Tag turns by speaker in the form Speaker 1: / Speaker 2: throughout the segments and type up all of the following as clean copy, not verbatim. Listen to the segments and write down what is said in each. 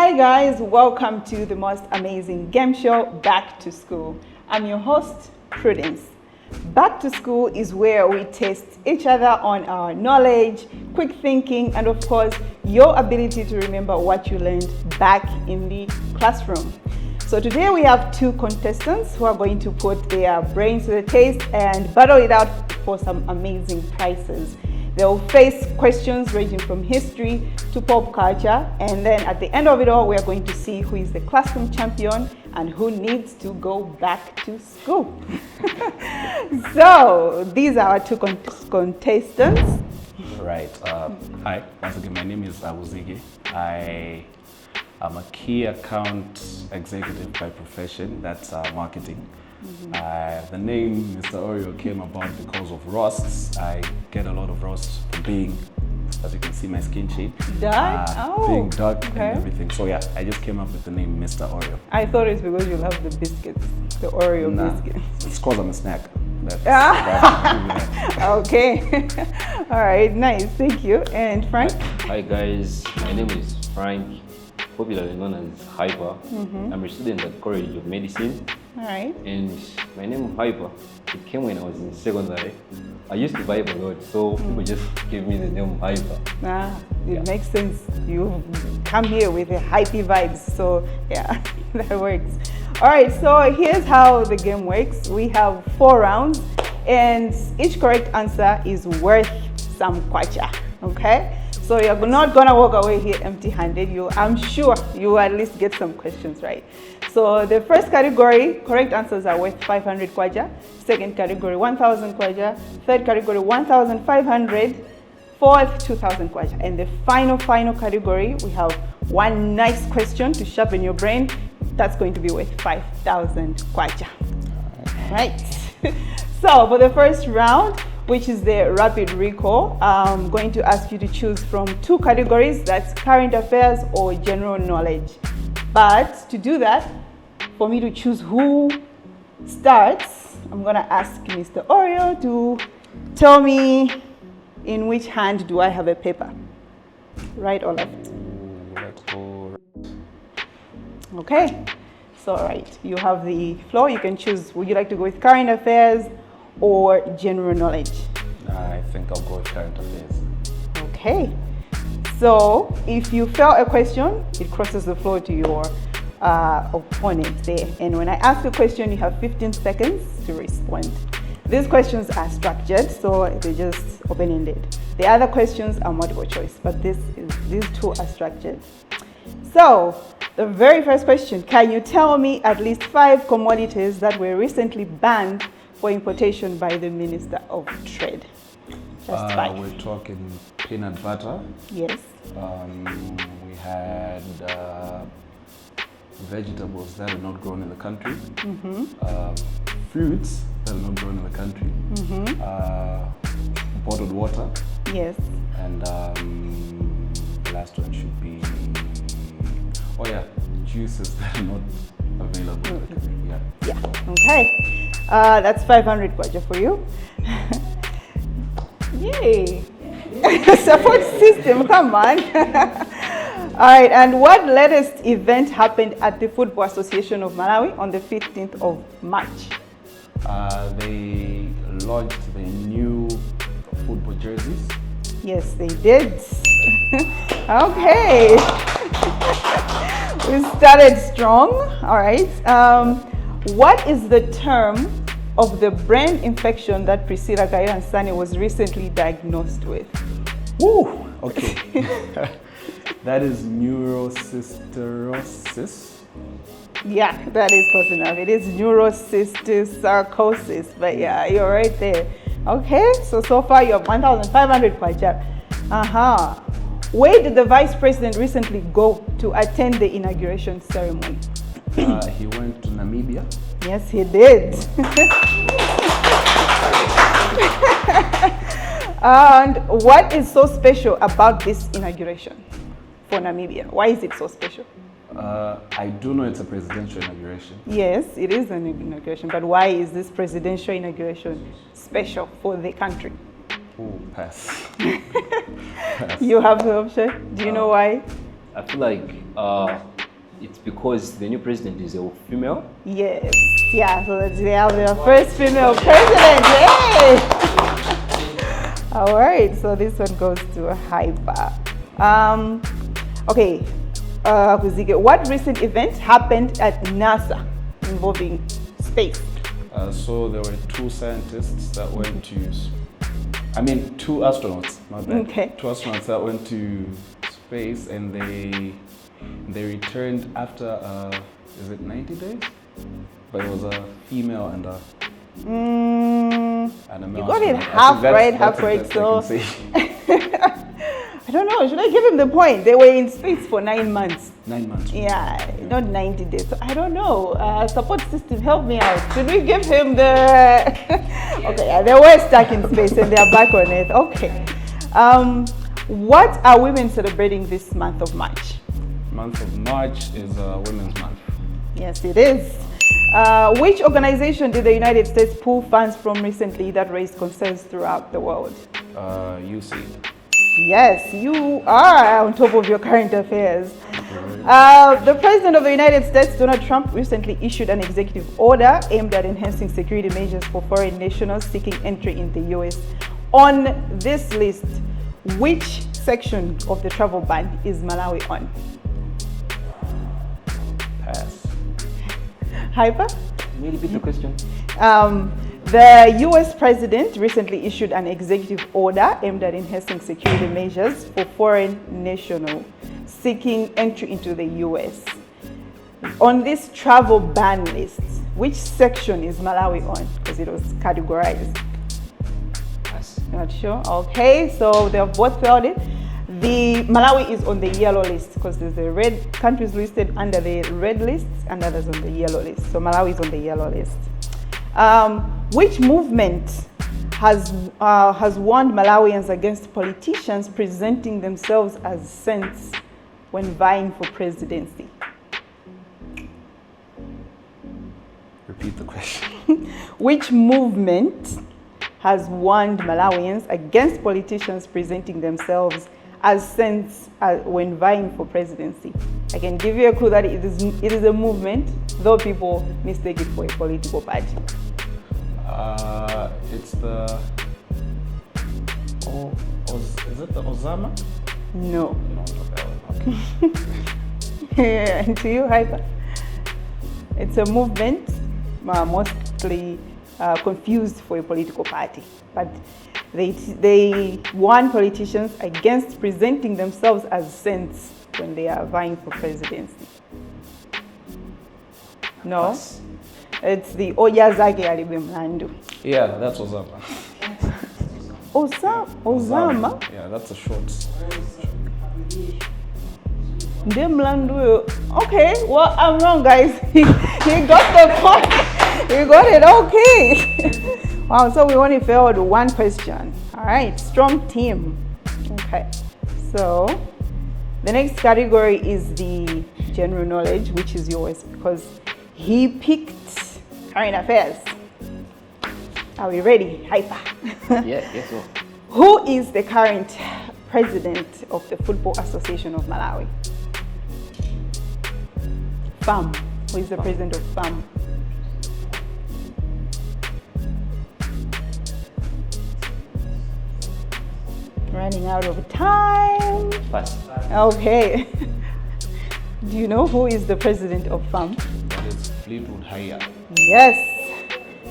Speaker 1: Hi guys, welcome to the most amazing game show, Back to School. I'm your host, Prudence. Back to School is where we test each other on our knowledge, quick thinking, and of course, your ability to remember what you learned back in the classroom. So today we have two contestants who are going to put their brains to the test and battle it out for some amazing prizes. They'll face questions ranging from history to pop culture, and then at the end of it all, we are going to see who is the classroom champion and who needs to go back to school. So these are our two contestants.
Speaker 2: Right. Hi. Once again, my name is Abuzigi. I am a key account executive by profession. That's marketing. The name Mr. Oreo came about because of roasts. I get a lot of roasts for being, as you can see, my skin shade.
Speaker 1: Dark?
Speaker 2: Being dark and everything. So yeah, I just came up with the name Mr. Oreo.
Speaker 1: I thought it's because you love the biscuits, the Oreo biscuits.
Speaker 2: It's because I'm a snack.
Speaker 1: Okay. All right, nice. Thank you. And Frank?
Speaker 3: Hi guys, my name is Frank, popularly known as Hyper. I'm a student at College of Medicine.
Speaker 1: All right.
Speaker 3: And my name Hyper, it came when I was in secondary. I used to vibe a lot, so people just gave me the name Hyper.
Speaker 1: It makes sense. You come here with a hypey vibes, so yeah, that works. All right, so here's how the game works. We have 4 rounds, and each correct answer is worth some kwacha, okay? So you're not gonna walk away here empty-handed. I'm sure you will at least get some questions right. So the first category, correct answers are worth 500 kwacha. Second category, 1,000 kwacha. Third category, 1,500. Fourth, 2,000 kwacha. And the final category, we have one nice question to sharpen your brain. That's going to be worth 5,000 kwacha. All right. So for the first round, which is the rapid recall, I'm going to ask you to choose from 2 categories. That's current affairs or general knowledge. But to do that, for me to choose who starts, I'm gonna ask Mr. Oreo to tell me in which hand do I have a paper, right or left?
Speaker 2: Let's go.
Speaker 1: Okay, so right, you have the floor. You can choose, would you like to go with current affairs or general knowledge?
Speaker 2: I think I'll go with current affairs.
Speaker 1: Okay, so if you fail a question, it crosses the floor to your opponent there. And when I ask a question, you have 15 seconds to respond. These questions are structured, so they're just open-ended. The other questions are multiple choice, but these 2 are structured. So the very first question, can you tell me at least 5 commodities that were recently banned for importation by the Minister of Trade? Just 5.
Speaker 2: We're talking peanut butter.
Speaker 1: Yes.
Speaker 2: We had vegetables that are not grown in the country. Fruits that are not grown in the country. Bottled water.
Speaker 1: Yes.
Speaker 2: And the last one should be, juices that are not available in the country.
Speaker 1: Yeah. Okay. That's 500 kwacha for you. Yay. Support system, come on. All right, and what latest event happened at the Football Association of Malawi on the 15th of March?
Speaker 2: They launched the new football jerseys.
Speaker 1: Yes, they did. Okay. We started strong. All right. What is the term of the brain infection that Priscilla Gairansani was recently diagnosed with?
Speaker 2: Woo! Okay. That is neurocysticercosis.
Speaker 1: Yeah, that is close enough. It is neurocysticercosis, but yeah, you're right there. Okay, so far you have 1,500 kwacha. Where did the Vice President recently go to attend the inauguration ceremony?
Speaker 2: He went to Namibia.
Speaker 1: Yes, he did. And what is so special about this inauguration for Namibia? Why is it so special?
Speaker 2: I do know it's a presidential inauguration.
Speaker 1: Yes, it is an inauguration, but why is this presidential inauguration special for the country?
Speaker 2: Oh, pass.
Speaker 1: You have the option. Do you know why?
Speaker 3: I feel like It's because the new president is a female.
Speaker 1: Yes. Yeah, so they have their first female president. Yay! All right, so this one goes to Hyper. Okay, Kuzike, what recent event happened at NASA involving space?
Speaker 2: So there were two scientists that went to, two astronauts, my bad.
Speaker 1: Okay.
Speaker 2: Two astronauts that went to space, and they returned after, is it 90 days? But it was a female and a male.
Speaker 1: You got it
Speaker 2: astronaut.
Speaker 1: half right, half right. So I don't know. Should I give him the point? They were in space for 9 months.
Speaker 2: 9 months.
Speaker 1: Yeah, not 90 days. So I don't know. Support system, help me out. Should we give him the? Okay, yeah, they were stuck in space and they are back on Earth. Okay. What are women celebrating this month of March?
Speaker 2: Month of March is Women's Month.
Speaker 1: Yes, it is. Which organization did the United States pull funds from recently that raised concerns throughout the world?
Speaker 2: UC.
Speaker 1: Yes, you are on top of your current affairs. The President of the United States, Donald Trump, recently issued an executive order aimed at enhancing security measures for foreign nationals seeking entry in the US. On this list, which section of the travel ban is Malawi on?
Speaker 2: Pass.
Speaker 1: Hyper?
Speaker 3: May you repeat the question?
Speaker 1: The US President recently issued an executive order aimed at enhancing security measures for foreign nationals seeking entry into the US. On this travel ban list, which section is Malawi on? Because it was categorized.
Speaker 3: Pass.
Speaker 1: Not sure. Okay, so they have both failed it. The Malawi is on the yellow list because there's the red countries listed under the red list and others on the yellow list. So Malawi is on the yellow list. Which movement has warned Malawians against politicians presenting themselves as saints when vying for presidency?
Speaker 2: Repeat the question.
Speaker 1: Which movement has warned Malawians against politicians presenting themselves as saints when vying for presidency? I can give you a clue that it is a movement, though people mistake it for a political party.
Speaker 2: It's the. Is it the Osama?
Speaker 1: No.
Speaker 2: No, okay.
Speaker 1: And to you, Hyper? It's a movement, mostly confused for a political party, but they warn politicians against presenting themselves as saints when they are vying for presidency. No?
Speaker 2: Pass.
Speaker 1: It's the Oyazaki Alibemlandu.
Speaker 2: Yeah, that's Osama.
Speaker 1: Osama?
Speaker 2: Yeah, that's a short.
Speaker 1: Ndemlandu. Okay, well, I'm wrong, guys. He got the point. He got it. Okay. Wow, so we only failed one question. All right, strong team. Okay, so the next category is the general knowledge, which is yours because he picked current affairs. Are we ready? Hyper.
Speaker 3: Yeah, yes, sir.
Speaker 1: Who is the current president of the Football Association of Malawi? FAM. Who is the president of FAM? Running out of time.
Speaker 3: Pass.
Speaker 1: Okay. Do you know who is the president of FAM?
Speaker 2: That is Fleetwood Haya.
Speaker 1: Yes,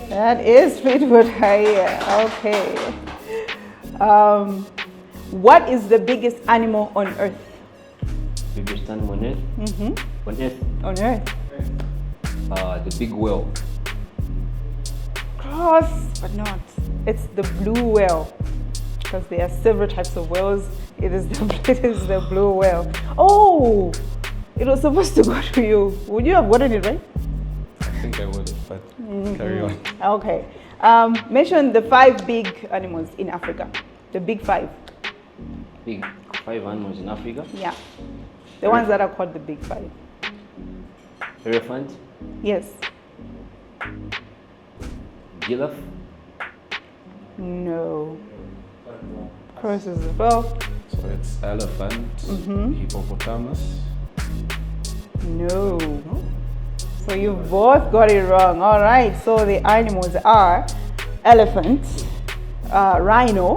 Speaker 1: that is Fleetwood Haya. Okay. What is the biggest animal on Earth?
Speaker 3: Biggest animal on Earth?
Speaker 1: Mm-hmm.
Speaker 3: On Earth?
Speaker 1: On Earth.
Speaker 3: The big whale.
Speaker 1: Close, but not. It's the blue whale. Because there are several types of whales. It is the blue whale. Oh, it was supposed to go to you. Would you have gotten it right?
Speaker 2: I think I would have, but carry on.
Speaker 1: Okay. Mention the 5 big animals in Africa. The big 5.
Speaker 3: Big 5 animals in Africa.
Speaker 1: Yeah. The ones that are called the big 5.
Speaker 3: Elephant.
Speaker 1: Yes.
Speaker 3: Giraffe.
Speaker 1: No. Horses as well.
Speaker 2: So it's elephant, hippopotamus,
Speaker 1: No. So you both got it wrong. All right. So the animals are elephant, rhino,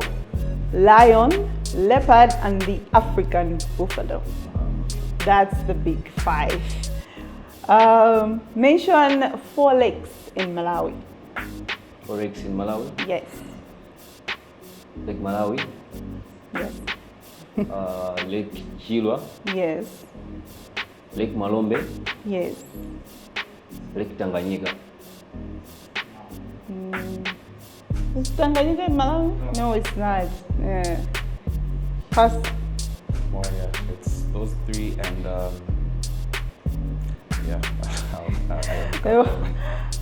Speaker 1: lion, leopard, and the African buffalo. That's the big five. Mention 4 lakes in Malawi.
Speaker 3: 4 lakes in Malawi.
Speaker 1: Yes.
Speaker 3: Lake Malawi.
Speaker 1: Yes.
Speaker 3: Lake Chilwa.
Speaker 1: Yes.
Speaker 3: Lake Malombe.
Speaker 1: Yes.
Speaker 3: Lake Tanganyika.
Speaker 1: Is Tanganyika in Malawi? No, it's not. Yeah. Pass.
Speaker 2: Oh yeah, it's those 3 and yeah.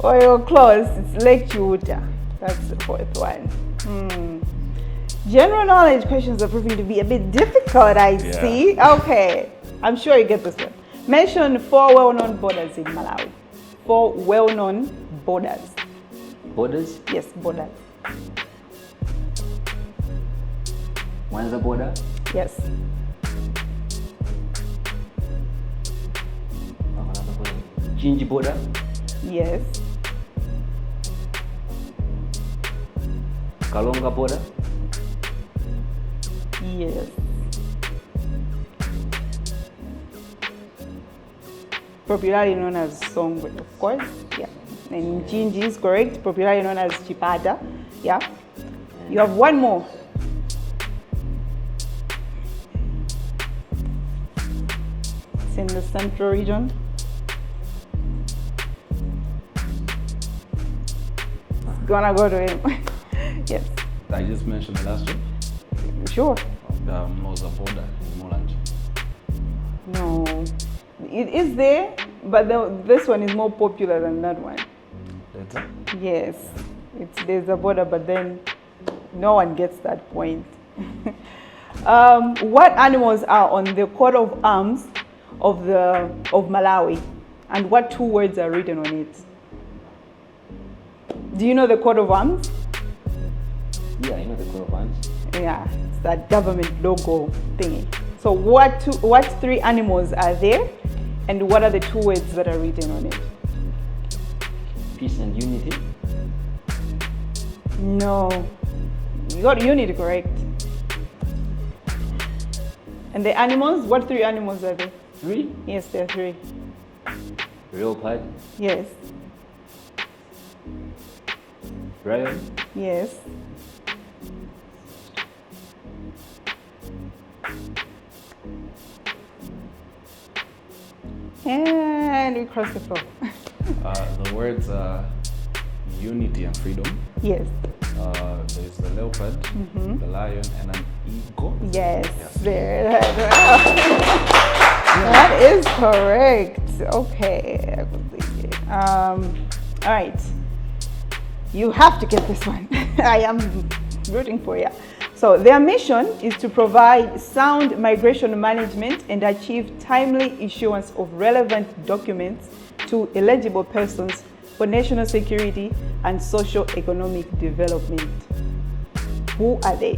Speaker 1: Oh, you're close. It's Lake Chiuta. That's the 4th one. General knowledge questions are proving to be a bit difficult, I see. Okay, I'm sure you get this one. Mention 4 well-known borders in Malawi. 4 well-known borders.
Speaker 3: Borders?
Speaker 1: Yes, borders.
Speaker 3: Mwanza border.
Speaker 1: Yes.
Speaker 3: Chinji border.
Speaker 1: Yes.
Speaker 3: Kalonga border.
Speaker 1: Yes. Popularly known as Songwe, of course. Yeah. And Jinji is correct. Popularly known as Chipata. Yeah. You have one more. It's in the central region. Gonna go to him. Yes.
Speaker 2: I just mentioned the last one.
Speaker 1: Sure.
Speaker 2: Moza border in Molanji.
Speaker 1: No. It is there, but this one is more popular than that one.
Speaker 2: That's it?
Speaker 1: Yes. There's a border, but then no one gets that point. What animals are on the coat of arms of Malawi, and what 2 words are written on it? Do you know the coat of arms?
Speaker 3: Yeah, I know the coat of arms.
Speaker 1: Yeah, it's that government logo thingy. So what 3 animals are there, and what are the 2 words that are written on it?
Speaker 3: Peace and unity.
Speaker 1: No, you got unity correct. And the animals, what 3 animals are there?
Speaker 3: 3.
Speaker 1: Yes, there are 3.
Speaker 3: Leopard.
Speaker 1: Yes,
Speaker 3: Lion.
Speaker 1: yes. And we cross the floor.
Speaker 2: The words are unity and freedom.
Speaker 1: Yes.
Speaker 2: There's the leopard, the lion, and an eagle.
Speaker 1: Yes. There. That is correct. Okay. All right. You have to get this one. I am rooting for you. So their mission is to provide sound migration management and achieve timely issuance of relevant documents to eligible persons for national security and socio-economic development. Who are they?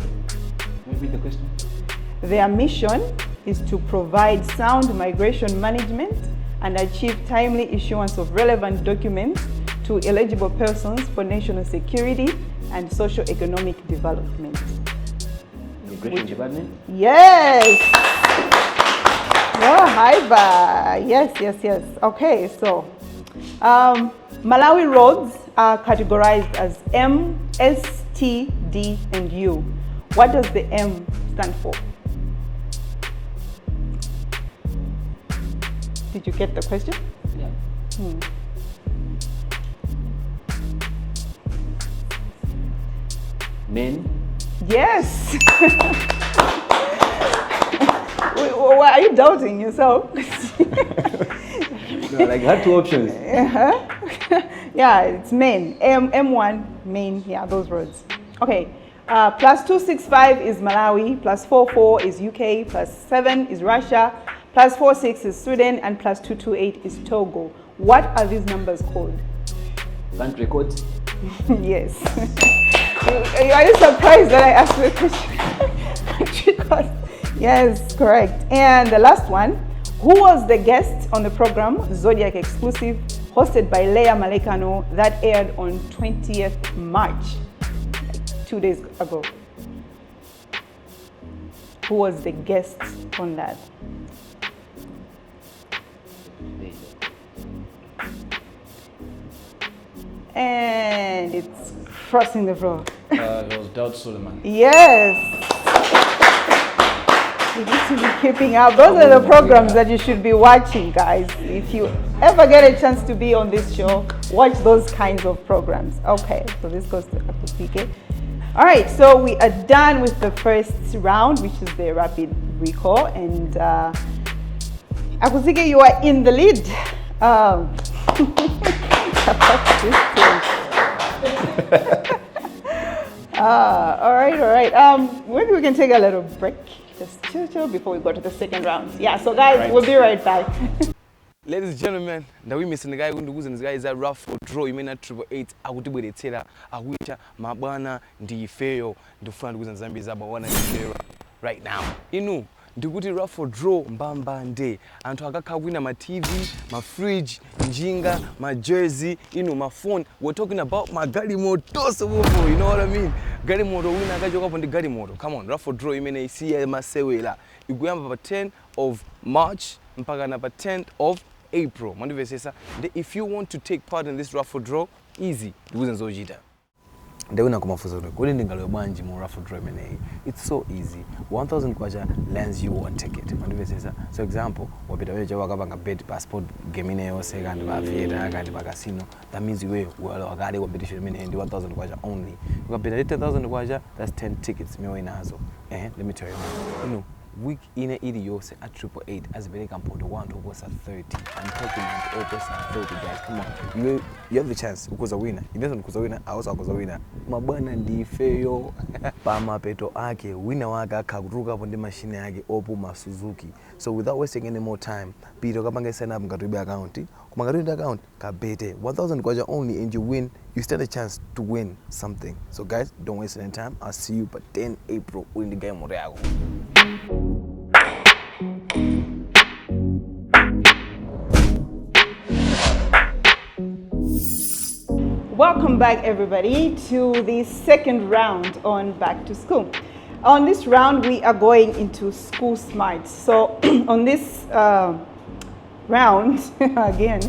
Speaker 3: Repeat the question.
Speaker 1: Their mission is to provide sound migration management and achieve timely issuance of relevant documents to eligible persons for national security and socio-economic development.
Speaker 3: Immigration department.
Speaker 1: Yes! Oh, Haiba. Yes. Okay, so Malawi roads are categorized as M, S, T, D, and U. What does the M stand for? Did you get the question?
Speaker 3: Yeah. Men.
Speaker 1: Yes. Why are you doubting yourself?
Speaker 3: No, like I had 2 options.
Speaker 1: Yeah, it's Maine. M1, Maine. Yeah, those roads. Okay. Plus 265 is Malawi. Plus 44 is UK. Plus 7 is Russia. Plus 46 is Sweden. And plus 228 is Togo. What are these numbers called?
Speaker 3: Country codes.
Speaker 1: Yes. Are you surprised that I asked the question? Yes, correct. And the last one, Who was the guest on the program Zodiac Exclusive, hosted by Leia Malekano, that aired on 20th March, 2 days ago? Who was the guest on that? And it's crossing the floor.
Speaker 2: It was Daud Suleiman.
Speaker 1: Yes. You need to be keeping up. Those are the programs that you should be watching, guys. If you ever get a chance to be on this show, watch those kinds of programs. Okay, so this goes to Akupike. All right, so we are done with the first round, which is the rapid recall. And Akupike, you are in the lead. All right. Maybe we can take a little break. Just chill before we go to the second round. Yeah, so guys, we'll be right back.
Speaker 4: Ladies and gentlemen, the we missing the guy who knows this guy is a raffle draw. You may not 888. I would be the tailor. I wish my bana the fail the friend who's in Zambia about one right now. You know. Ndikuti raffle draw mbamba nde antu akaka wina my TV, my fridge, njinga, my jersey, my phone. We're talking about my gari moto, so you know what I mean? Gari moto wina akajoka on the gari moto. Come on, raffle draw imene isi masewela. Iguyamba pa 10th of March mpaka na pa 10th of April. Mandive sesa. If you want to take part in this raffle draw, easy. Ndikuze nzojita. Ndewina kumafuza kule ndingalo banji mu raffle draw imene. It's so easy. 1000 kwacha lands you one ticket. Mandive sesa. So example, wapita wewe jawa kabanga bet passport game ine yose kandi ba theater kandi ba casino. That means you wala wakale wabitisho imene ndi 1000 kwacha only. Ukapita 10000 kwacha, that's 10 tickets mewe nazo. Let me tell you. Week in a yose at 888 as very compound 1 to was at 30. I'm talking about at 30, guys. Come on, you have the chance because a winner. If you're not a winner, I also was a winner. Mabana ndi feyo pama peto ake winner waka karuka ponde machine yake opu Suzuki. So without wasting any more time, Peter kapanga sign up ngatubi account. Kumangatubi account kabete 1000 kwacha only and you win. You stand a chance to win something. So guys, don't waste any time. I'll see you by 10 April in the game Moreago.
Speaker 1: Welcome back, everybody, to the second round on Back to School. On this round, we are going into School Smart. So on this round, again,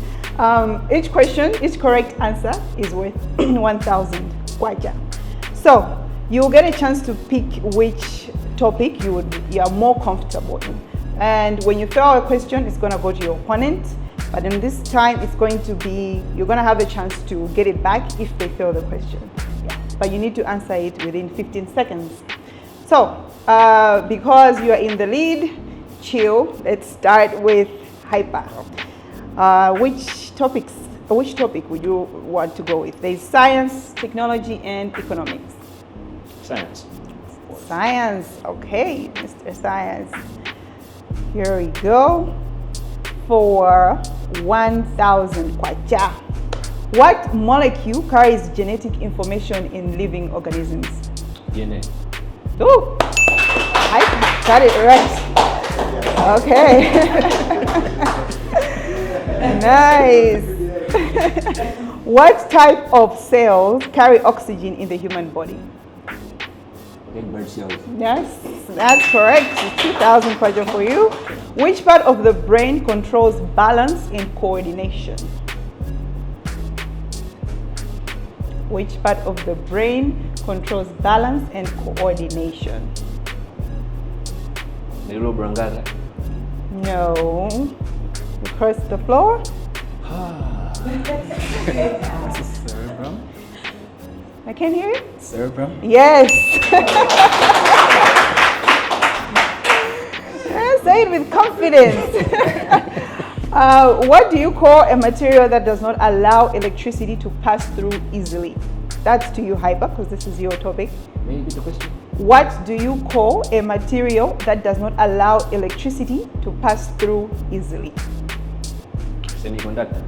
Speaker 1: each correct answer is worth 1,000 kwacha. So you will get a chance to pick which topic you are more comfortable in. And when you fail a question, it's going to go to your opponent. But in this time, it's going to be, you're going to have a chance to get it back if they fail the question. Yeah. But you need to answer it within 15 seconds. So, because you are in the lead, chill. Let's start with Hyper. Which topic would you want to go with? There's science, technology, and economics.
Speaker 3: Science.
Speaker 1: Science. Okay, Mr. Science. Here we go. For 1,000 kwacha. What molecule carries genetic information in living organisms?
Speaker 3: DNA.
Speaker 1: Oh, I got it right. Okay. Nice. What type of cells carry oxygen in the human body?
Speaker 3: Red blood cells.
Speaker 1: Yes, that's correct. 2,000 kwacha for you. Which part of the brain controls balance and coordination? Which part of the brain controls balance and coordination?
Speaker 3: Neurobrangala.
Speaker 1: No. Across the floor?
Speaker 2: This is cerebrum.
Speaker 1: I can't hear you.
Speaker 2: Cerebrum?
Speaker 1: Yes. Say it with confidence. What do you call a material that does not allow electricity to pass through easily? That's to you, Hyper, because this is your topic.
Speaker 3: May you repeat the question?
Speaker 1: What do you call a material that does not allow electricity to pass through easily?
Speaker 3: Semiconductor.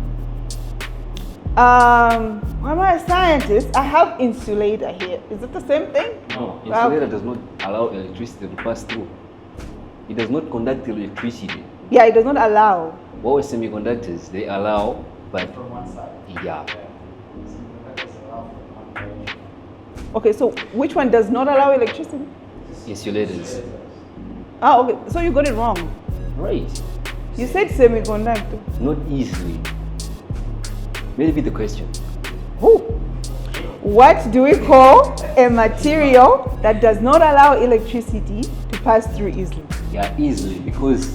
Speaker 1: I'm not a scientist. I have insulator here. Is it the same thing?
Speaker 3: No, insulator does not allow electricity to pass through. It does not conduct electricity.
Speaker 1: Yeah, it does not allow.
Speaker 3: What were semiconductors? They allow, but
Speaker 2: From one side.
Speaker 3: yeah.
Speaker 2: Semiconductors allow from one direction.
Speaker 1: Okay, so which one does not allow electricity?
Speaker 3: Insulators.
Speaker 1: Ah, okay, so you got it wrong.
Speaker 3: Right.
Speaker 1: You said semiconductor.
Speaker 3: Not easily. Maybe the question.
Speaker 1: Who? What do we call a material that does not allow electricity to pass through easily?
Speaker 3: Yeah, easily, because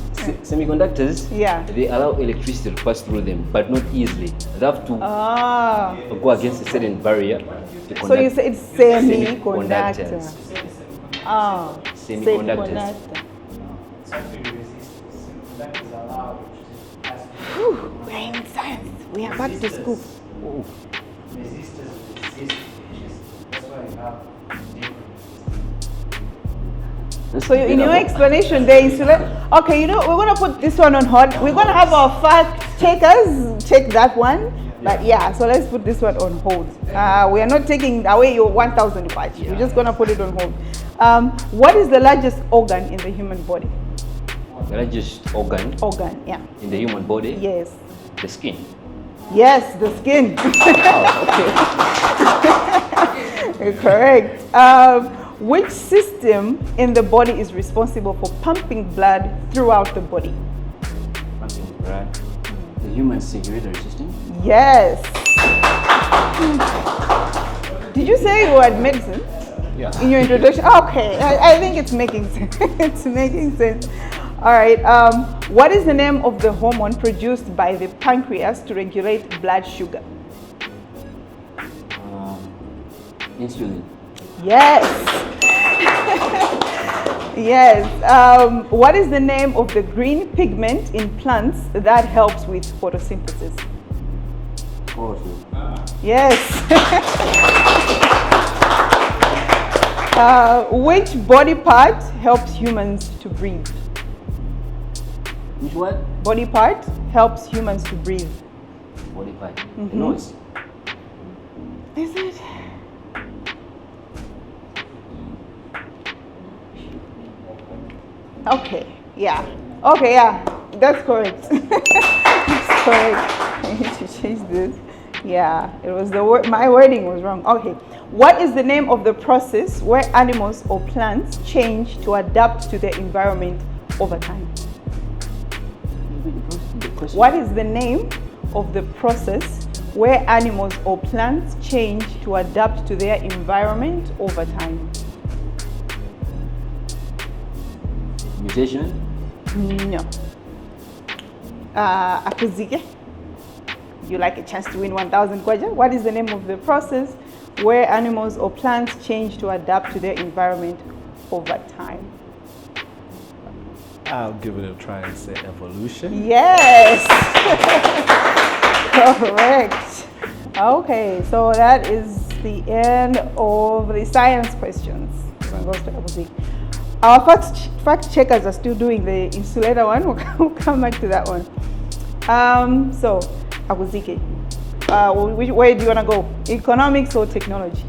Speaker 3: semiconductors,
Speaker 1: Yeah.
Speaker 3: they allow electricity to pass through them, but not easily. They have to
Speaker 1: Ah,
Speaker 3: go against a certain barrier to
Speaker 1: so you
Speaker 3: conduct.
Speaker 1: say it's semiconductor.
Speaker 3: Semiconductors.
Speaker 1: Ah,
Speaker 3: Semiconductors.
Speaker 2: Something resistance. Semiconductors allow electricity to pass through.
Speaker 1: Whew, we're in science. We are back to school.
Speaker 3: Oh,
Speaker 2: Resistors resist electricity. That's why you have different.
Speaker 1: So in your explanation, they insulate. Okay, you know, we're gonna put this one on hold. We're gonna have our fact checkers check that one. But yeah, so let's put this one on hold. We are not taking away your 1,000 watch. We're just gonna put it on hold. What is the largest organ in the human body?
Speaker 3: the largest organ
Speaker 1: Organ, yeah.
Speaker 3: in the human body,
Speaker 1: Yes.
Speaker 3: the skin.
Speaker 1: Yes, the skin.
Speaker 3: Okay.
Speaker 1: Correct. Which system in the body is responsible for pumping blood throughout the body?
Speaker 3: Pumping blood.
Speaker 5: The human circulatory system.
Speaker 1: Yes. Did you say you had medicine
Speaker 3: Yeah.
Speaker 1: in your introduction? Okay, I think it's making sense. It's making sense. All right. What is the name of the hormone produced by the pancreas to regulate blood sugar?
Speaker 5: Insulin.
Speaker 1: Yes. Yes. What is the name of the green pigment in plants that helps with photosynthesis?
Speaker 5: Chlorophyll.
Speaker 1: Yes. Which body part helps humans to breathe?
Speaker 5: Which one?
Speaker 1: Body part helps humans to breathe.
Speaker 5: Body part.
Speaker 1: Mm-hmm.
Speaker 5: The nose.
Speaker 1: Is it? Okay, yeah. Okay, yeah. That's correct. That's correct. I need to change this. Yeah, it was the word. My wording was wrong. Okay. What is the name of the process where animals or plants change to adapt to their environment over time?
Speaker 5: The question.
Speaker 1: What is the name of the process where animals or plants change to adapt to their environment over time?
Speaker 5: Mutation.
Speaker 1: No. Akuzike, you like a chance to win 1,000 kwaja. What is the name of the process where animals or plants change to adapt to their environment over time?
Speaker 2: I'll give it a try and say evolution.
Speaker 1: Yes. Correct. Okay, so that is the end of the science questions. So goes to Akuzike. Our fact checkers are still doing the insulator one. We'll come back to that one. So, Akuzike, which way do you want to go? Economics or technology?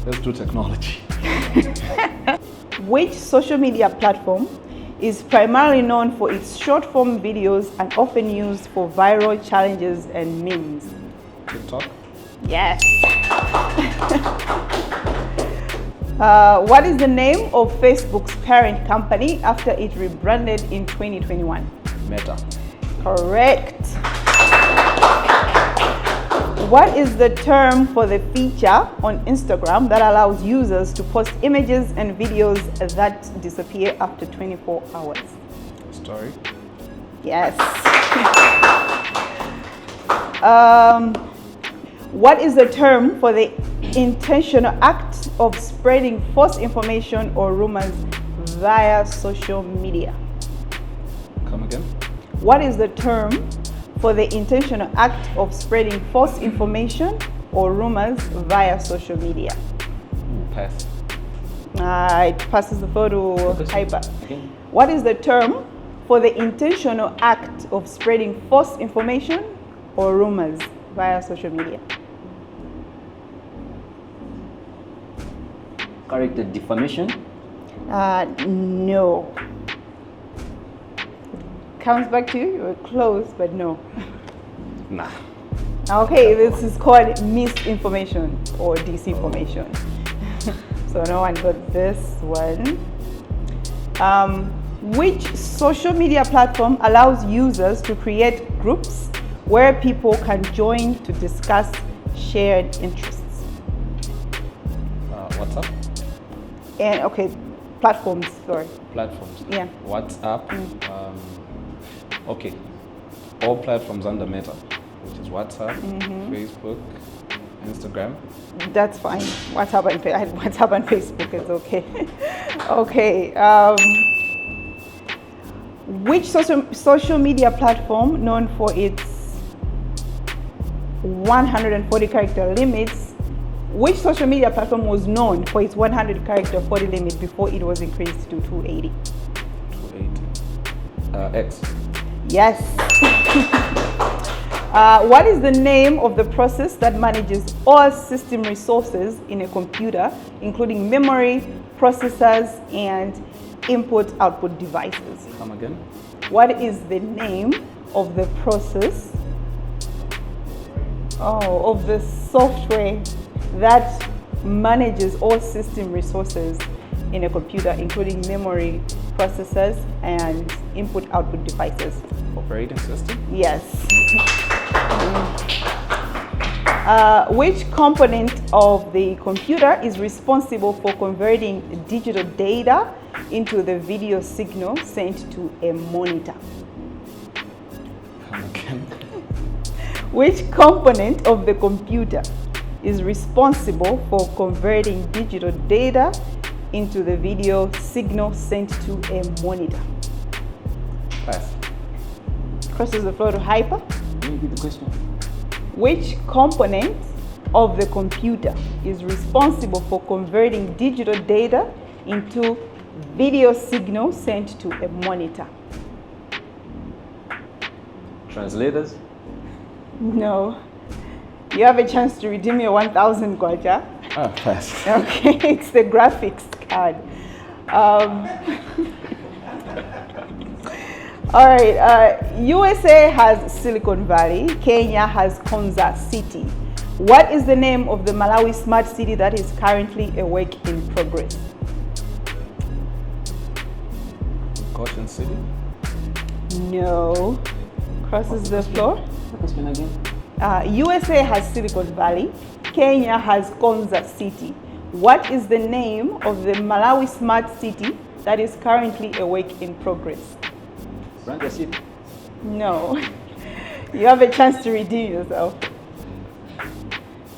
Speaker 2: Let's do technology.
Speaker 1: Which social media platform is primarily known for its short-form videos and often used for viral challenges and memes?
Speaker 2: TikTok.
Speaker 1: Yes. What is the name of Facebook's parent company after it rebranded in 2021?
Speaker 2: Meta.
Speaker 1: Correct. What is the term for the feature on Instagram that allows users to post images and videos that disappear after 24 hours?
Speaker 2: Story.
Speaker 1: Yes. What is the term for the intentional act of spreading false information or rumors via social media?
Speaker 2: Come again.
Speaker 1: What is the term for the intentional act of spreading false information or rumors via social media?
Speaker 2: Pass.
Speaker 1: It passes the photo Hyper.
Speaker 3: Okay.
Speaker 1: What is the term for the intentional act of spreading false information or rumors via social media?
Speaker 3: Character defamation.
Speaker 1: No. comes back to you. You're close, but no.
Speaker 2: Nah.
Speaker 1: Okay, this is called misinformation or disinformation. So no one got this one. Which social media platform allows users to create groups where people can join to discuss shared interests?
Speaker 2: WhatsApp?
Speaker 1: And okay, platforms, sorry.
Speaker 2: Platforms?
Speaker 1: Yeah.
Speaker 2: WhatsApp? Okay. All platforms under Meta, which is WhatsApp, Facebook, Instagram.
Speaker 1: That's fine. WhatsApp and Facebook is okay. Okay. Which social media platform known for its 140 character limits? Which social media platform was known for its 100 character 40 limit before it was increased to 280?
Speaker 2: 280. X.
Speaker 1: Yes. What is the name of the process that manages all system resources in a computer, including memory, processors, and input-output devices?
Speaker 2: Come again?
Speaker 1: What is the name of the process of the software that manages all system resources in a computer, including memory, processors, and input-output devices?
Speaker 2: Operating system?
Speaker 1: Yes. Which component of the computer is responsible for converting digital data into the video signal sent to a monitor?
Speaker 2: Come again?
Speaker 1: Which component of the computer is responsible for converting digital data into the video signal sent to a monitor?
Speaker 2: Pass.
Speaker 1: Crosses the floor to Hyper.
Speaker 5: Maybe the question.
Speaker 1: Which component of the computer is responsible for converting digital data into video signal sent to a monitor?
Speaker 3: Translators?
Speaker 1: No. You have a chance to redeem your 1,000 kwacha.
Speaker 2: Pass.
Speaker 1: Okay, it's the graphics card. All right, USA has Silicon Valley, Kenya has Konza City. What is the name of the Malawi smart city that is currently a work in progress?
Speaker 2: Caution City?
Speaker 1: No. Crosses the floor.
Speaker 5: The question again?
Speaker 1: USA has Silicon Valley, Kenya has Konza City. What is the name of the Malawi smart city that is currently a work in progress?
Speaker 5: Rwanda City.
Speaker 1: No. You have a chance to redeem yourself.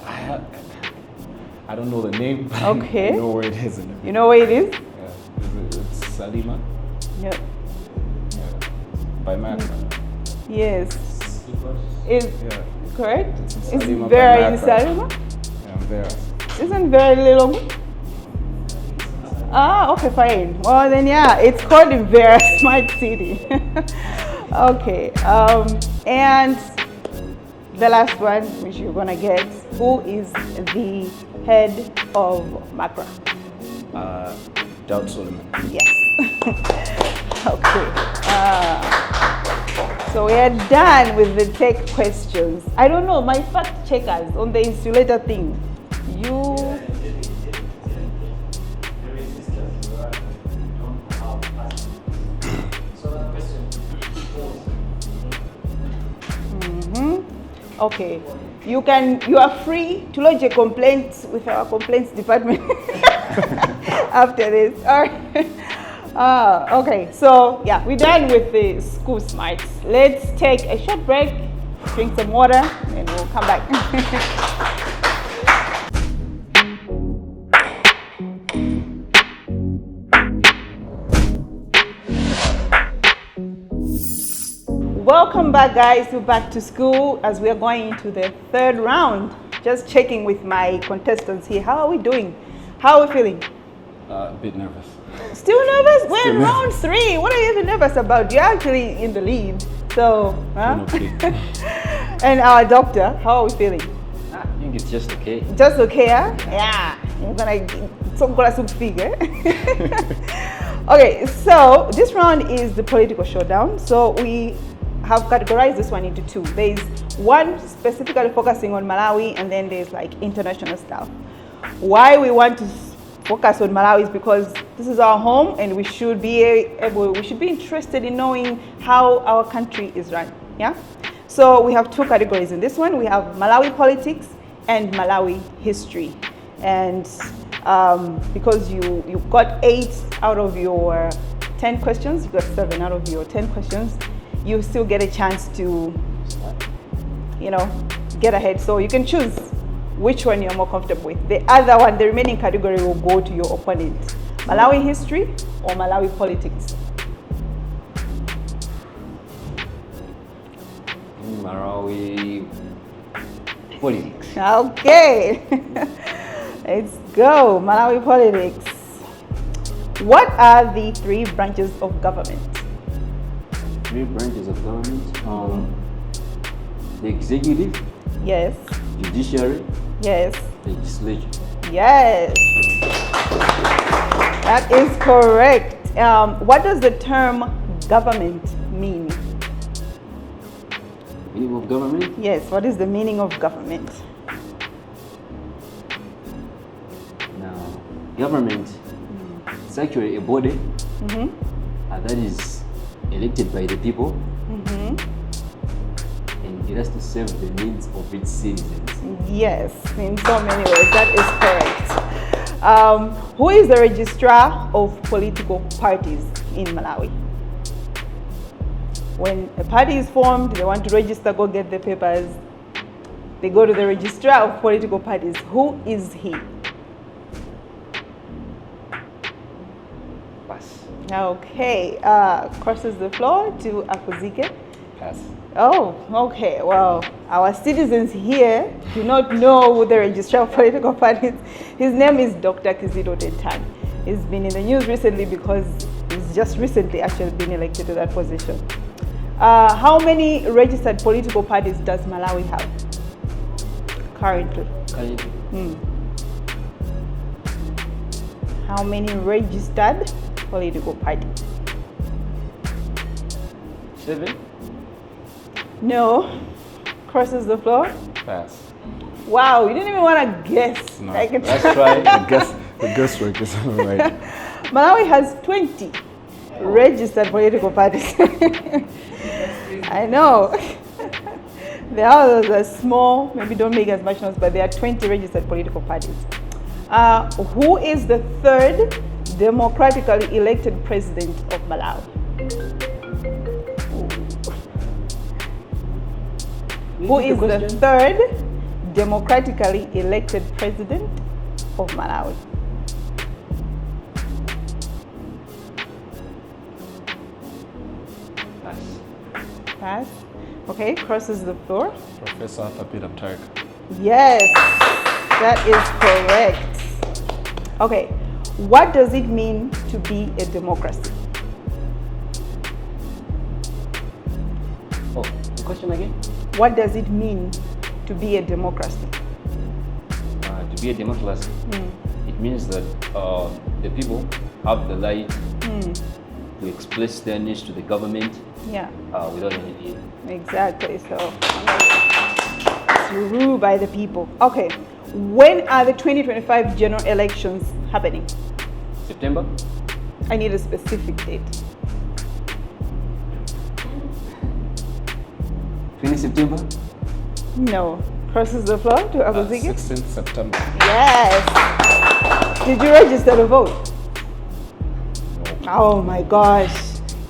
Speaker 2: I don't know the name, but
Speaker 1: Okay.
Speaker 2: I know where it is.
Speaker 1: You know where it is?
Speaker 2: Yeah. It's Salima?
Speaker 1: No.
Speaker 2: Yeah. By map.
Speaker 1: Yes. Is
Speaker 2: Yeah.
Speaker 1: correct?
Speaker 2: It's in
Speaker 1: It's
Speaker 2: Salima,
Speaker 1: very
Speaker 2: by
Speaker 1: in
Speaker 2: Macra.
Speaker 1: Salima?
Speaker 2: Yeah, I'm there.
Speaker 1: Isn't very little? Ah, okay, fine. Well, then, yeah, it's called the Vera Smart City. Okay, and the last one, which you're gonna get, who is the head of Macra?
Speaker 2: Daud Solomon.
Speaker 1: Yes. Okay. So we are done with the tech questions. I don't know, my fact checkers on the insulator thing. Okay, you are free to lodge a complaint with our complaints department after this. All right. Okay, so yeah, we're done with the school smarts. Let's take a short break, drink some water, and we'll come back. Welcome back, guys, to Back to School as we are going into the third round. Just checking with my contestants here. How are we doing? How are we feeling?
Speaker 2: A bit nervous.
Speaker 1: Still nervous? We're in round 3. What are you even nervous about? You're actually in the lead. So, huh? And our doctor, how are we feeling?
Speaker 3: I think it's just okay.
Speaker 1: Just okay, huh? Yeah. You're gonna some figure. Okay, so this round is the political showdown. So we have categorized this one into two. There's one specifically focusing on Malawi, and then there's like international stuff. Why we want to focus on Malawi is because this is our home, and we should be interested in knowing how our country is run. Yeah. So we have two categories in this one. We have Malawi politics and Malawi history, and because you got 8 out of your 10 questions, you got 7 out of your 10 questions, you still get a chance to, get ahead. So you can choose which one you're more comfortable with. The other one, the remaining category, will go to your opponent. Malawi history or Malawi politics?
Speaker 3: Malawi politics.
Speaker 1: Okay. Let's go. Malawi politics. What are the 3 branches of government?
Speaker 3: 3 branches of government. The executive.
Speaker 1: Yes.
Speaker 3: Judiciary.
Speaker 1: Yes.
Speaker 3: Legislature.
Speaker 1: Yes. That is correct. What does the term government mean?
Speaker 3: Meaning of government?
Speaker 1: Yes. What is the meaning of government?
Speaker 3: Now, government is actually a body that is elected by the people, and it has to serve the needs of its citizens.
Speaker 1: Yes, in so many ways, that is correct. Who is the registrar of political parties in Malawi? When a party is formed, they want to register, go get the papers, they go to the registrar of political parties. Who is he?
Speaker 3: Pass.
Speaker 1: Okay, crosses the floor to Akuzike.
Speaker 2: Pass.
Speaker 1: Oh, okay. Well, our citizens here do not know who the registrar of political parties. His name is Dr. Kizito Tentan. He's been in the news recently because he's just recently actually been elected to that position. How many registered political parties does Malawi have currently? How many registered political parties?
Speaker 3: 7.
Speaker 1: No. Crosses the floor.
Speaker 2: Pass.
Speaker 1: Wow, you didn't even want to guess.
Speaker 2: No,
Speaker 3: Let's try.
Speaker 2: The guesswork is all right.
Speaker 1: Malawi has 20 registered political parties. I know. The others are small, maybe don't make as much noise, but there are 20 registered political parties. Who is the 3rd democratically elected president of Malawi? Who is the 3rd democratically elected president of Malawi?
Speaker 3: Pass.
Speaker 1: Pass. Okay, crosses the floor.
Speaker 2: Professor Papira Mtarika.
Speaker 1: Yes, that is correct. Okay, what does it mean to be a democracy?
Speaker 3: Oh, the question again?
Speaker 1: What does it mean to be a democracy?
Speaker 3: To be a democracy, it means that the people have the right to express their needs to the government
Speaker 1: Yeah,
Speaker 3: without any fear.
Speaker 1: exactly. So it's ruled by the people. Okay, when are the 2025 general elections happening?
Speaker 3: September?
Speaker 1: I need a specific date.
Speaker 3: 20 September?
Speaker 1: No. Crosses the floor to Aguzigi.
Speaker 2: 16th September.
Speaker 1: Yes. Did you register to vote? Oh my gosh.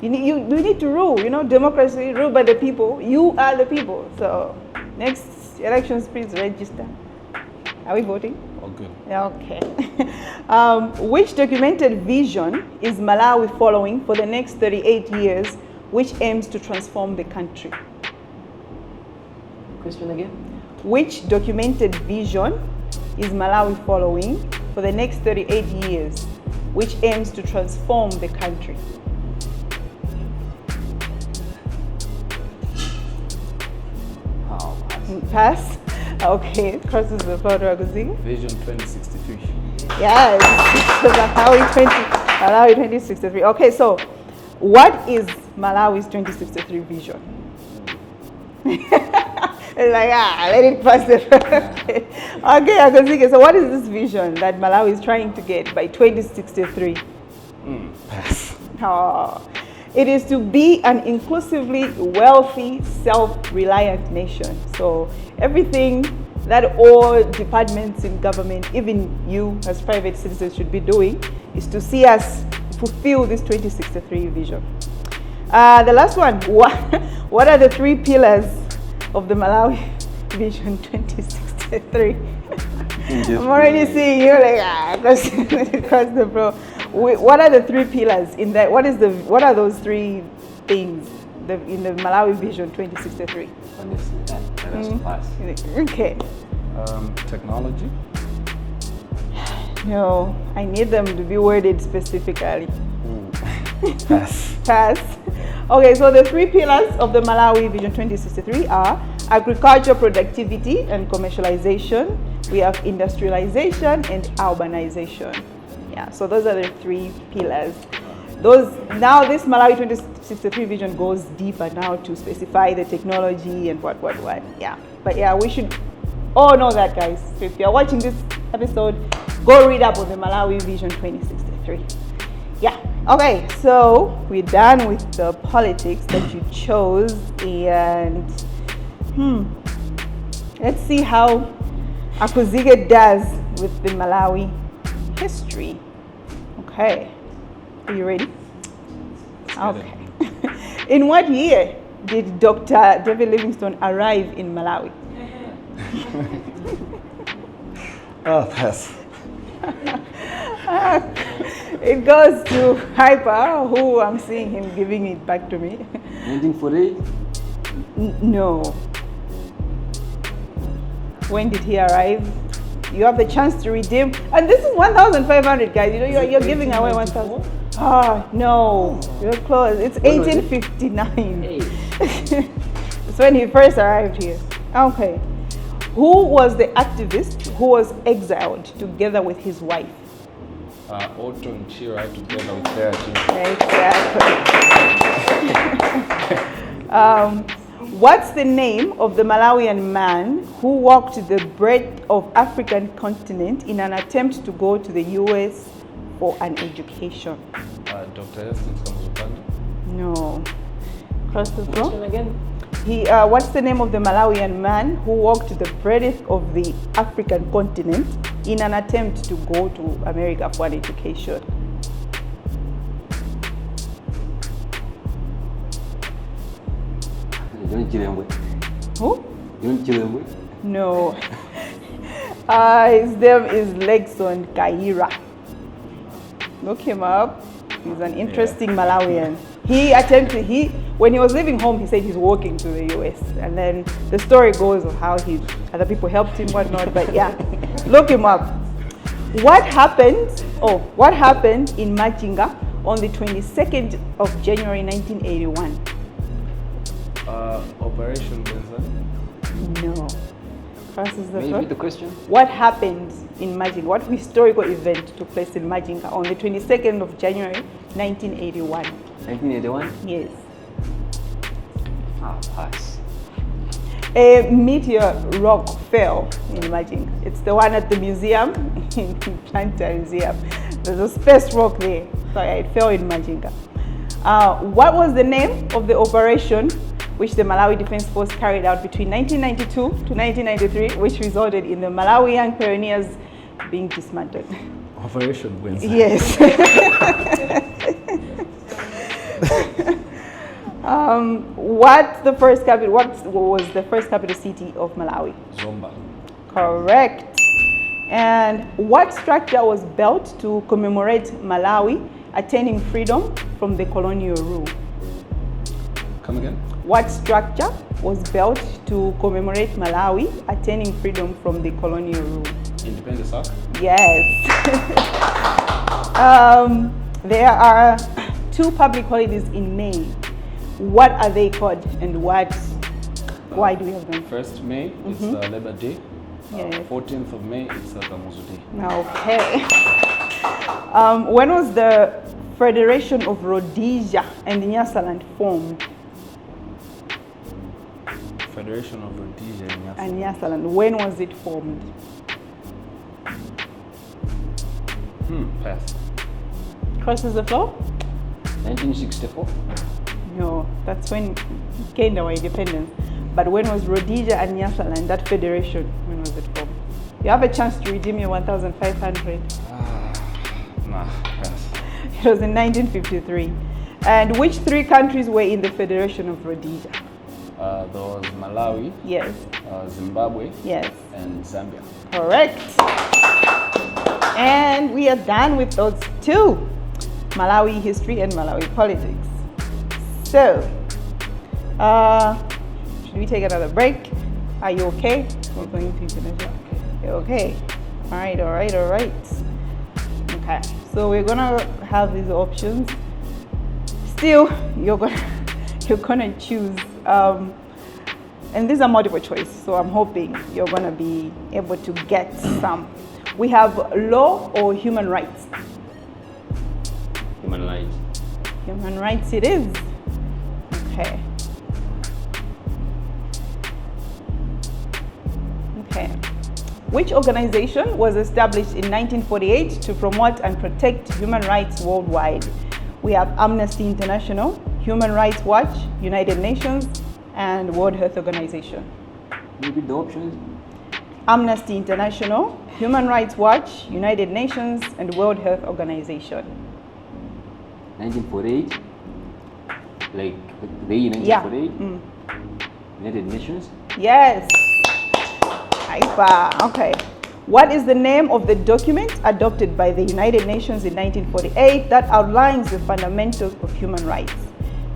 Speaker 1: You need to rule, democracy, ruled by the people. You are the people. So next elections, please register. Are we voting?
Speaker 2: All good.
Speaker 1: Okay. Which documented vision is Malawi following for the next 38 years, which aims to transform the country?
Speaker 3: Question again?
Speaker 1: Which documented vision is Malawi following for the next 38 years, which aims to transform the country?
Speaker 3: Oh,
Speaker 1: Pass. Okay, crosses the floor to Aguzigi.
Speaker 2: Vision 2063.
Speaker 1: Yes, so Malawi Malawi 2063. Okay, so what is Malawi's 2063 vision? It's like, let it pass it. Okay, Akuzike, so what is this vision that Malawi is trying to get by 2063?
Speaker 2: Pass.
Speaker 1: Oh, it is to be an inclusively wealthy, self-reliant nation. So everything that all departments in government, even you as private citizens, should be doing is to see us fulfill this 2063 vision. The last one, what are the 3 pillars of the Malawi Vision 2063? I'm already seeing you like, across the floor. What are the 3 pillars in that? What are those 3 things in the Malawi Vision 2063?
Speaker 3: That's pass.
Speaker 1: Okay.
Speaker 2: Technology.
Speaker 1: No, I need them to be worded specifically.
Speaker 2: Pass.
Speaker 1: Pass. Okay, so the 3 pillars of the Malawi Vision 2063 are agriculture productivity and commercialization. We have industrialization and urbanization. Yeah, so those are the 3 pillars. Now this Malawi 2063 vision goes deeper now to specify the technology and what. Yeah, but yeah, we should all know that, guys. So if you're watching this episode, go read up on the Malawi Vision 2063. Yeah, okay, so we're done with the politics that you chose, and let's see how Akuzike does with the Malawi history. Okay, are you ready? Okay. In what year did Dr. David Livingstone arrive in Malawi?
Speaker 2: Oh, pass.
Speaker 1: It goes to Hyper, who I'm seeing him giving it back to me.
Speaker 5: 1948?
Speaker 1: No. When did he arrive? You have the chance to redeem, and this is 1,500, guys. You know you're giving away 1,000. Oh no, you're close. It's 1859.
Speaker 5: Hey.
Speaker 1: It's when he first arrived here. Okay. Who was the activist who was exiled together with his wife?
Speaker 2: Otto and Chira together with their team.
Speaker 1: Exactly. What's the name of the Malawian man who walked the breadth of African continent in an attempt to go to the US for an education?
Speaker 2: Dr. Esther Kamuzupanda.
Speaker 1: No. Cross the floor.
Speaker 5: Question again?
Speaker 1: What's the name of the Malawian man who walked the breadth of the African continent in an attempt to go to America for an education?
Speaker 5: John Chilembwe.
Speaker 1: Who?
Speaker 5: John Chilembwe.
Speaker 1: No. His name is Legson Kaira. Look him up. He's an interesting Malawian. When he was leaving home, he said he's walking to the US. And then the story goes of how other people helped him, whatnot. But yeah, look him up. What happened in Machinga on the 22nd of January 1981?
Speaker 2: Operation Benson.
Speaker 1: No. Crosses the
Speaker 5: May you
Speaker 1: floor.
Speaker 5: repeat the question?
Speaker 1: What happened in Machinga? What historical event took place in Machinga on the 22nd of January 1981?
Speaker 5: 1981?
Speaker 1: Yes.
Speaker 5: Pass.
Speaker 1: A meteor rock fell in Machinga. It's the one at the museum, in Planetary Museum. There's a space rock there. So it fell in Machinga. What was the name of the operation which the Malawi Defense Force carried out between 1992 to 1993, which resulted in the Malawian pioneers being dismantled?
Speaker 2: Operation Benson.
Speaker 1: Yes. What was the first capital city of Malawi?
Speaker 2: Zomba.
Speaker 1: Correct. And what structure was built to commemorate Malawi attaining freedom from the colonial rule?
Speaker 2: Come again?
Speaker 1: What structure was built to commemorate Malawi attaining freedom from the colonial rule?
Speaker 2: Independence Arc.
Speaker 1: Yes. There are 2 public holidays in May. What are they called, and why do we have them?
Speaker 2: 1st May, it's Labor Day.
Speaker 1: Yes.
Speaker 2: 14th of May, it's Kamuzu Day.
Speaker 1: Okay. When was the Federation of Rhodesia and Nyasaland formed?
Speaker 2: Federation of Rhodesia
Speaker 1: And Nyasaland. When was it formed?
Speaker 2: Pass.
Speaker 1: Crosses the floor?
Speaker 3: 1964.
Speaker 1: No, that's when we gained our independence. But when was Rhodesia and Nyasaland, that federation, when was it formed? You have a chance to redeem your 1,500.
Speaker 2: Nah, pass.
Speaker 1: It was in 1953. And which 3 countries were in the Federation of Rhodesia?
Speaker 2: There was Malawi,
Speaker 1: Yes,
Speaker 2: Zimbabwe,
Speaker 1: yes,
Speaker 2: and Zambia.
Speaker 1: correct. And we are done with those 2, Malawi history and Malawi politics. So, should we take another break? Are you okay? We're going to international. You're okay. All right, all right, all right. Okay, so we're gonna have these options. Still, you're gonna choose, and these are multiple choice. So I'm hoping you're gonna be able to get some. We have law or human rights.
Speaker 3: Human rights.
Speaker 1: Human rights it is. Okay. Okay. Which organization was established in 1948 to promote and protect human rights worldwide? We have Amnesty International, Human Rights Watch, United Nations, and World Health Organization.
Speaker 5: Maybe the options.
Speaker 1: Amnesty International, Human Rights Watch, United Nations, and World Health Organization.
Speaker 5: 1948. Like the year
Speaker 1: Yeah.
Speaker 5: 1948. United Nations.
Speaker 1: Yes. Hyper. Okay. What is the name of the document adopted by the United Nations in 1948 that outlines the fundamentals of human rights?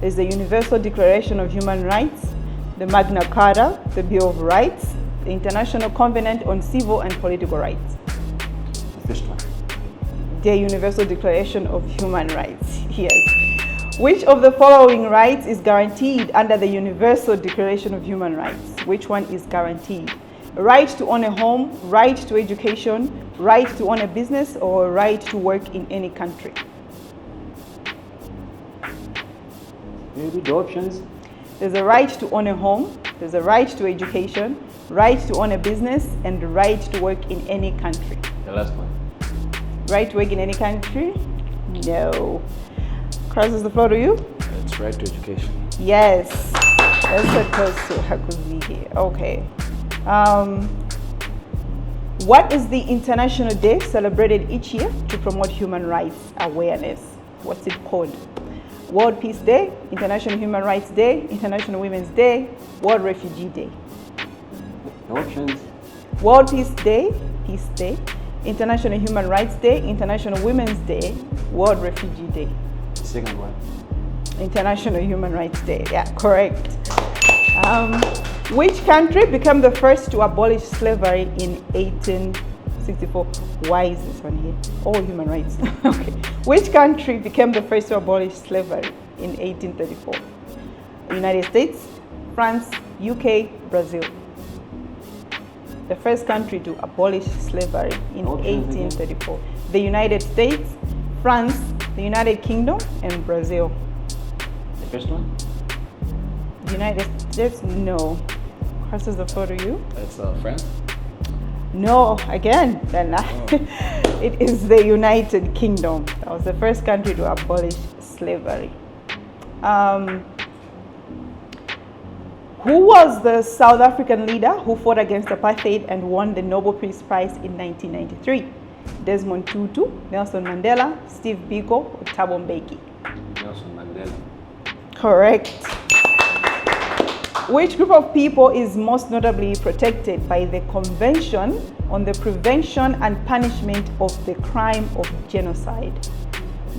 Speaker 1: There's the Universal Declaration of Human Rights, the Magna Carta, the Bill of Rights, the International Covenant on Civil and Political Rights.
Speaker 5: The first one.
Speaker 1: The Universal Declaration of Human Rights. Yes. Which of the following rights is guaranteed under the Universal Declaration of Human Rights? Which one is guaranteed? Right to own a home, right to education, right to own a business, or right to work in any country?
Speaker 5: Maybe the options.
Speaker 1: There's a right to own a home, there's a right to education, right to own a business, and the right to work in any country.
Speaker 3: The last one.
Speaker 1: Right to work in any country? No. Crosses the floor to you?
Speaker 2: It's right to education.
Speaker 1: Yes. That's supposed to Hakuzige. Okay. What is the International Day celebrated each year to promote human rights awareness? What's it called? World Peace Day, International Human Rights Day, International Women's Day, World Refugee Day.
Speaker 5: The options.
Speaker 1: World Peace Day, International Human Rights Day, International Women's Day, World Refugee Day.
Speaker 5: The second one.
Speaker 1: International Human Rights Day. Yeah, correct. Which country became the first to abolish slavery in 1864? Why is this one here? All human rights. Okay. Which country became the first to abolish slavery in 1834? United States, France, UK, Brazil. The first country to abolish slavery in 1834. The United States, France, the United Kingdom, and Brazil.
Speaker 3: The first one.
Speaker 1: United States, no. Crosses the floor to you.
Speaker 2: It's France.
Speaker 1: No, again, then it is the United Kingdom. That was the first country to abolish slavery. Who was the South African leader who fought against apartheid and won the Nobel Peace Prize in 1993? Desmond Tutu, Nelson Mandela, Steve Biko, or Thabo Mbeki?
Speaker 3: Nelson Mandela.
Speaker 1: Correct. Which group of people is most notably protected by the Convention on the Prevention and Punishment of the Crime of Genocide?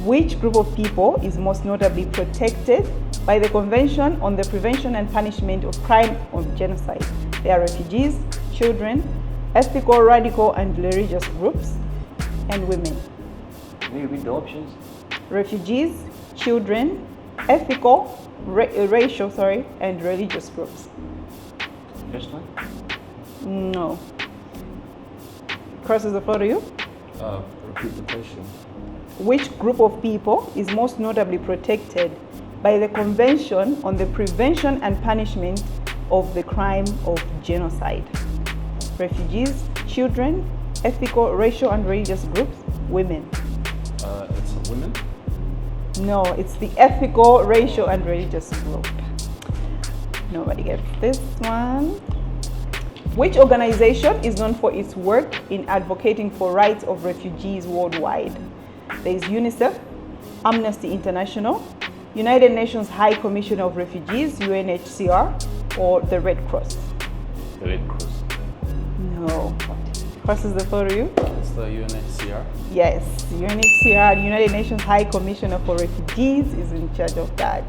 Speaker 1: Which group of people is most notably protected by the Convention on the Prevention and Punishment of Crime of Genocide? They are refugees, children, ethical, radical, and religious groups, and women.
Speaker 5: Maybe read the options.
Speaker 1: Refugees, children, ethical, racial, and religious groups.
Speaker 5: First one.
Speaker 1: No. Crosses the floor to you.
Speaker 2: repeat the question.
Speaker 1: Which group of people is most notably protected by the Convention on the Prevention and Punishment of the Crime of Genocide? Refugees, children, ethical, racial, and religious groups, women.
Speaker 2: It's women.
Speaker 1: No, it's the ethical, racial, and religious group. Nobody gets this one. Which organization is known for its work in advocating for rights of refugees worldwide? There is UNICEF, Amnesty International, United Nations High Commission of Refugees, UNHCR, or the Red Cross.
Speaker 3: The Red Cross.
Speaker 1: No. Crosses the floor to you?
Speaker 2: It's the UNHCR.
Speaker 1: Yes, UNHCR, the United Nations High Commissioner for Refugees, is in charge of that.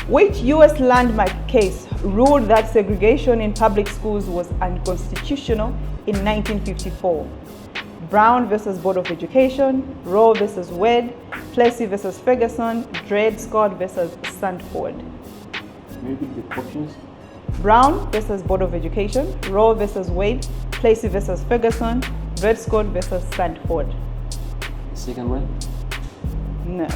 Speaker 1: Which US landmark case ruled that segregation in public schools was unconstitutional in 1954? Brown versus Board of Education, Roe versus Wade, Plessy versus Ferguson, Dred Scott versus Sandford.
Speaker 5: Maybe the options.
Speaker 1: Brown versus Board of Education, Roe versus Wade, Plessy versus Ferguson, Dred Scott versus Sandford.
Speaker 5: Second one.
Speaker 1: No.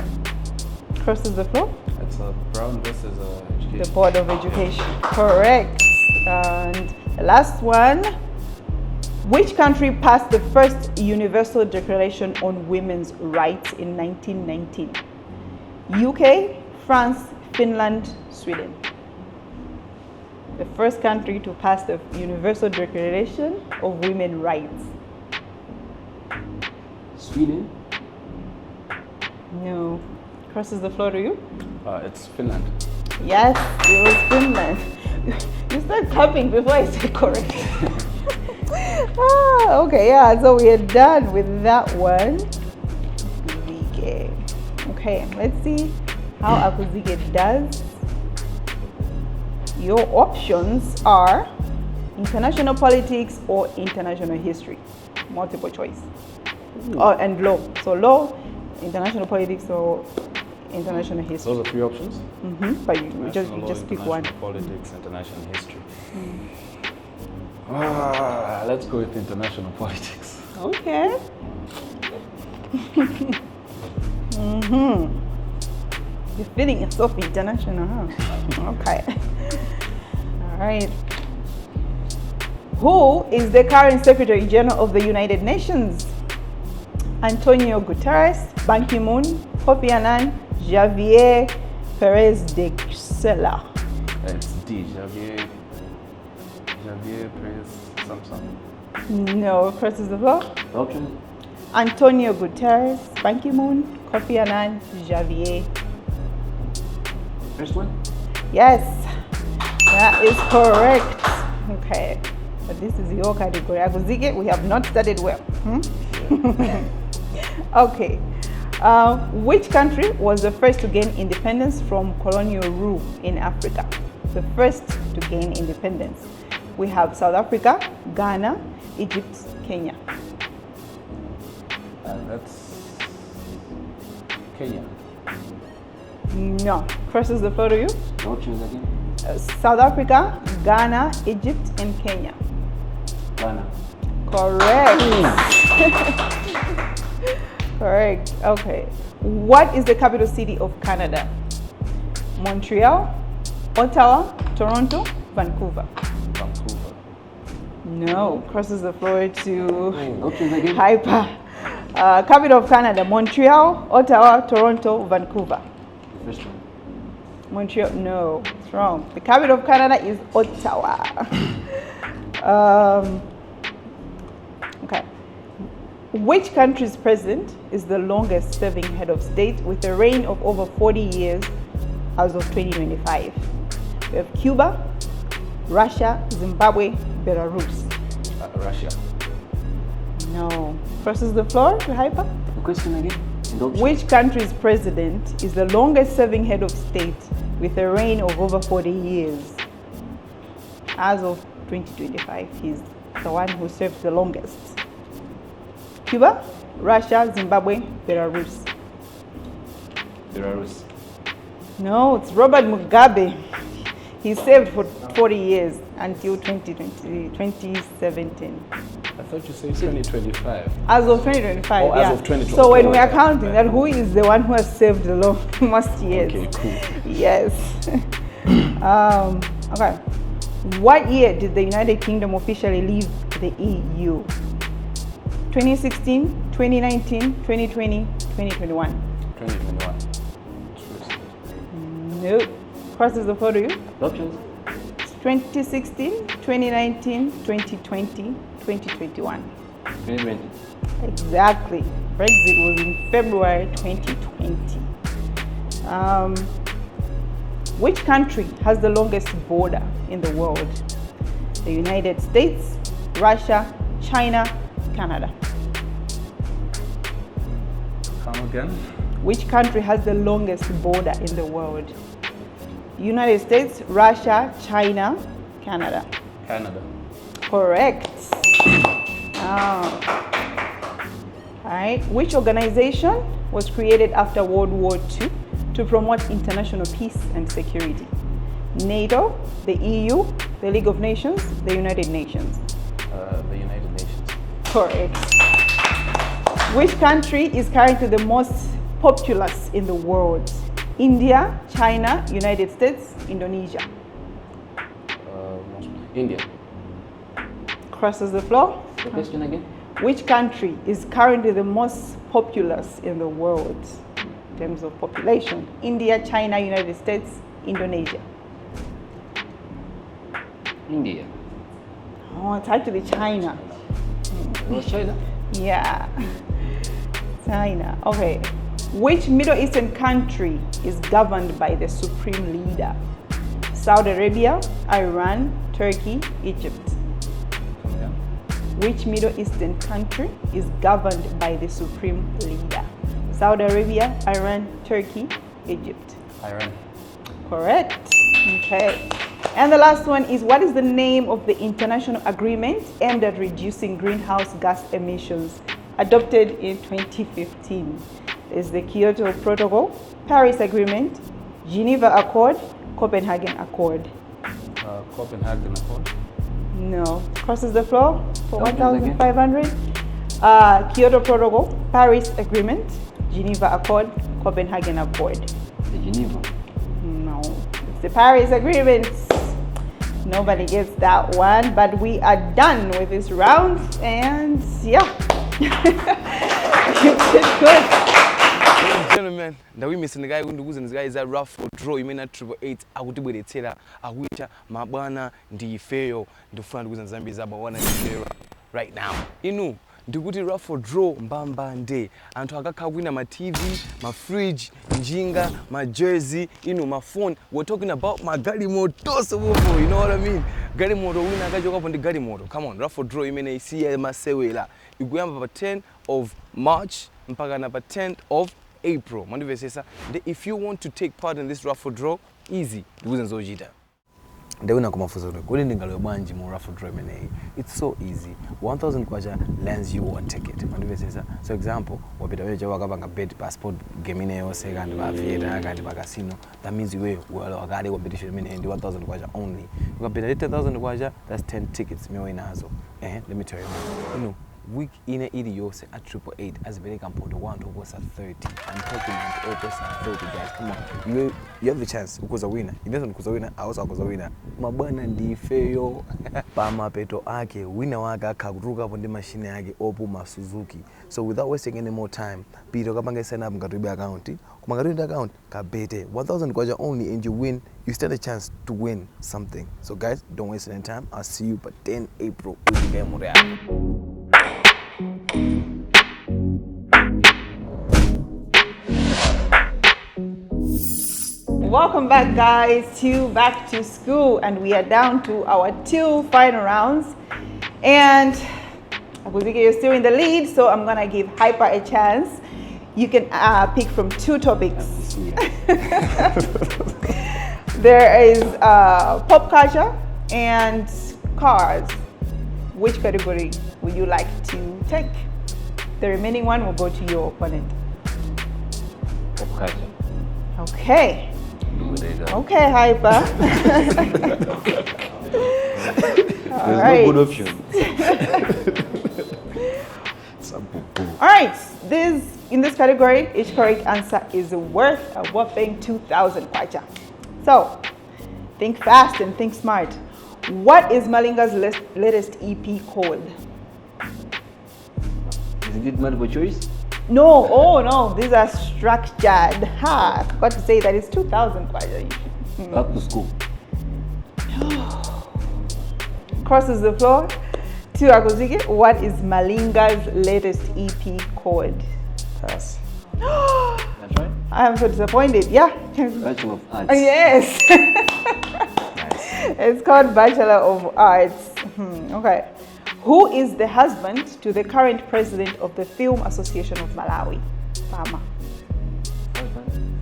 Speaker 1: Crosses the floor?
Speaker 2: It's Brown versus Education.
Speaker 1: The Board of Education. Correct. And the last one. Which country passed the first Universal Declaration on Women's Rights in 1919? UK, France, Finland, Sweden. The first country to pass the Universal Declaration of Women's Rights.
Speaker 5: Sweden.
Speaker 1: No. Crosses the floor to you?
Speaker 2: It's Finland.
Speaker 1: Yes, it was Finland. You start clapping before I say correct. Okay, yeah, so we are done with that one. Akuzike. Okay, let's see how Akuzike does. Your options are international politics or international history. Multiple choice. Oh, and law. So law, international politics or international history.
Speaker 2: Those are three options.
Speaker 1: But you
Speaker 2: National law,
Speaker 1: just pick one.
Speaker 2: international politics, international history. Let's go with international politics.
Speaker 1: Okay. You're feeling yourself international, huh? Okay. All right. Who is the current Secretary General of the United Nations? Antonio Guterres, Ban Ki-moon, Kofi Annan, Javier Perez de Cuellar.
Speaker 2: It's D. Javier Perez something.
Speaker 1: No, crosses the floor.
Speaker 5: The options.
Speaker 1: Antonio Guterres, Ban Ki-moon, Kofi Annan, Javier.
Speaker 5: First one.
Speaker 1: Yes, that is correct. Okay, but this is your category. Akuzike, we have not started well. Okay. Which country was the first to gain independence from colonial rule in Africa? The first to gain independence. We have South Africa, Ghana, Egypt, Kenya.
Speaker 2: That's Kenya.
Speaker 1: No. Crosses the floor to you.
Speaker 5: The options again.
Speaker 1: South Africa, Ghana, Egypt, and Kenya.
Speaker 5: Ghana.
Speaker 1: Correct. Correct. Okay. What is the capital city of Canada? Montreal, Ottawa, Toronto, Vancouver.
Speaker 2: Vancouver.
Speaker 1: No. Crosses the floor to
Speaker 5: Options again.
Speaker 1: Hyper. Capital of Canada: Montreal, Ottawa, Toronto, Vancouver.
Speaker 5: The first one.
Speaker 1: Montreal. No, it's wrong. The capital of Canada is Ottawa. Okay. Which country's president is the longest serving head of state with a reign of over 40 years as of 2025? We have Cuba, Russia, Zimbabwe, Belarus.
Speaker 2: Russia.
Speaker 1: No. Crosses the floor to Hyper.
Speaker 5: The question again. And the options.
Speaker 1: Which country's president is the longest serving head of state with a reign of over 40 years? As of 2025, he's the one who served the longest. Cuba, Russia, Zimbabwe, Belarus.
Speaker 2: Belarus.
Speaker 1: No, it's Robert Mugabe. He served for 40 years until 2017.
Speaker 2: I thought you said 2025.
Speaker 1: As of 2025,
Speaker 2: Oh, as
Speaker 1: yeah.
Speaker 2: of 2025.
Speaker 1: So when we are counting that, who is the one who has served the most years?
Speaker 2: Okay, cool.
Speaker 1: Yes. Okay. What year did the United Kingdom officially leave the EU? 2016, 2019, 2020, 2021.
Speaker 2: 2021.
Speaker 1: Nope. Crosses the floor to you.
Speaker 5: The options.
Speaker 1: 2016, 2019, 2020, 2021.
Speaker 5: 2020.
Speaker 1: Exactly. Brexit was in February 2020. Which country has the longest border in the world? The United States, Russia, China, Canada.
Speaker 2: Come again?
Speaker 1: Which country has the longest border in the world? United States, Russia, China, Canada.
Speaker 2: Canada.
Speaker 1: Correct. All right. Which organization was created after World War II to promote international peace and security? NATO, the EU, the League of Nations, the United Nations.
Speaker 2: The United Nations.
Speaker 1: Correct. Which country is currently the most populous in the world? India, China, United States, Indonesia.
Speaker 2: India.
Speaker 1: Crosses the floor.
Speaker 5: The question again?
Speaker 1: Which country is currently the most populous in the world in terms of population? India, China, United States, Indonesia.
Speaker 5: India.
Speaker 1: Oh, it's actually China.
Speaker 5: It was China.
Speaker 1: Yeah. China. Okay. Which Middle Eastern country is governed by the supreme leader? Saudi Arabia, Iran, Turkey, Egypt.
Speaker 2: Come again?
Speaker 1: Which Middle Eastern country is governed by the supreme leader? Saudi Arabia, Iran, Turkey, Egypt.
Speaker 2: Iran.
Speaker 1: Correct. Okay. And the last one is, what is the name of the international agreement aimed at reducing greenhouse gas emissions adopted in 2015? Is the Kyoto Protocol, Paris Agreement, Geneva Accord, Copenhagen Accord?
Speaker 2: Copenhagen Accord.
Speaker 1: No. Crosses the floor for
Speaker 5: Options again.
Speaker 1: 1,500. Kyoto Protocol, Paris Agreement, Geneva Accord, Copenhagen Accord.
Speaker 5: The Geneva.
Speaker 1: No. It's the Paris Agreement. Nobody gets that one, but we are done with this round, and yeah. You did good.
Speaker 4: Ladies and gentlemen, that we missing the guy who knows this guy is a raffle draw. You may not 888. I would be the teller. I wish my bana ndi fail. The friend who's in Zambia is about one right now. You know, the good raffle draw mbamba nde. And to agaka win my TV, my fridge, njinga, my jersey, you know, my phone. We're talking about my gari moto, so you know what I mean? Gari moto, we na gajoka on the gari moto. Come on, raffle draw. You may see a masewela. You go on 10th of March, mpaka number 10th of April. If you want to take part in this raffle draw, easy. It's so easy. 1,000 kwacha lands you one ticket. So example, bet passport casino. That means you will 1,000 kwacha only. 10,000 kwacha, that's 10 tickets. Let me tell you. You know, week in a idios at 888 as very compound one to was at 30. I'm talking about at 30 guys. Come on. You have the chance because a winner. If you don't a winner, I also was a winner. Mabana ndi feyo Pama peto ake winner waka karuka ponde machine yake opu Suzuki. So without wasting any more time, Peter kapanga sign up ngatubi account. Kumangatubi account kabete 1,000 kwacha only and you win. You stand a chance to win something. So guys, don't waste any time. I'll see you by 10 April.
Speaker 1: Welcome back, guys, to Back to School, and we are down to our 2 final rounds. And Abuzike, you're still in the lead, so I'm gonna give Hyper a chance. You can pick from 2 topics. There is pop culture and cars. Which category would you like to take? The remaining one will go to your opponent.
Speaker 3: Pop culture.
Speaker 1: Okay. Okay, Hyper.
Speaker 3: There's
Speaker 1: right.
Speaker 3: no good option.
Speaker 1: All right, in this category, each correct answer is worth a whopping 2,000 kwacha. So, think fast and think smart. What is Malinga's latest EP called?
Speaker 3: Isn't it multiple choice?
Speaker 1: No, oh no, these are structured. Ha, I forgot to say that it's 2,000 kwacha.
Speaker 3: Back to school.
Speaker 1: Crosses the floor to Akuzike. What is Malinga's latest EP called?
Speaker 2: Pass.
Speaker 3: That's right.
Speaker 1: I am so disappointed. Yeah.
Speaker 3: Bachelor of Arts.
Speaker 1: Yes. It's called Bachelor of Arts. Okay. Who is the husband to the current president of the Film Association of Malawi? Fama.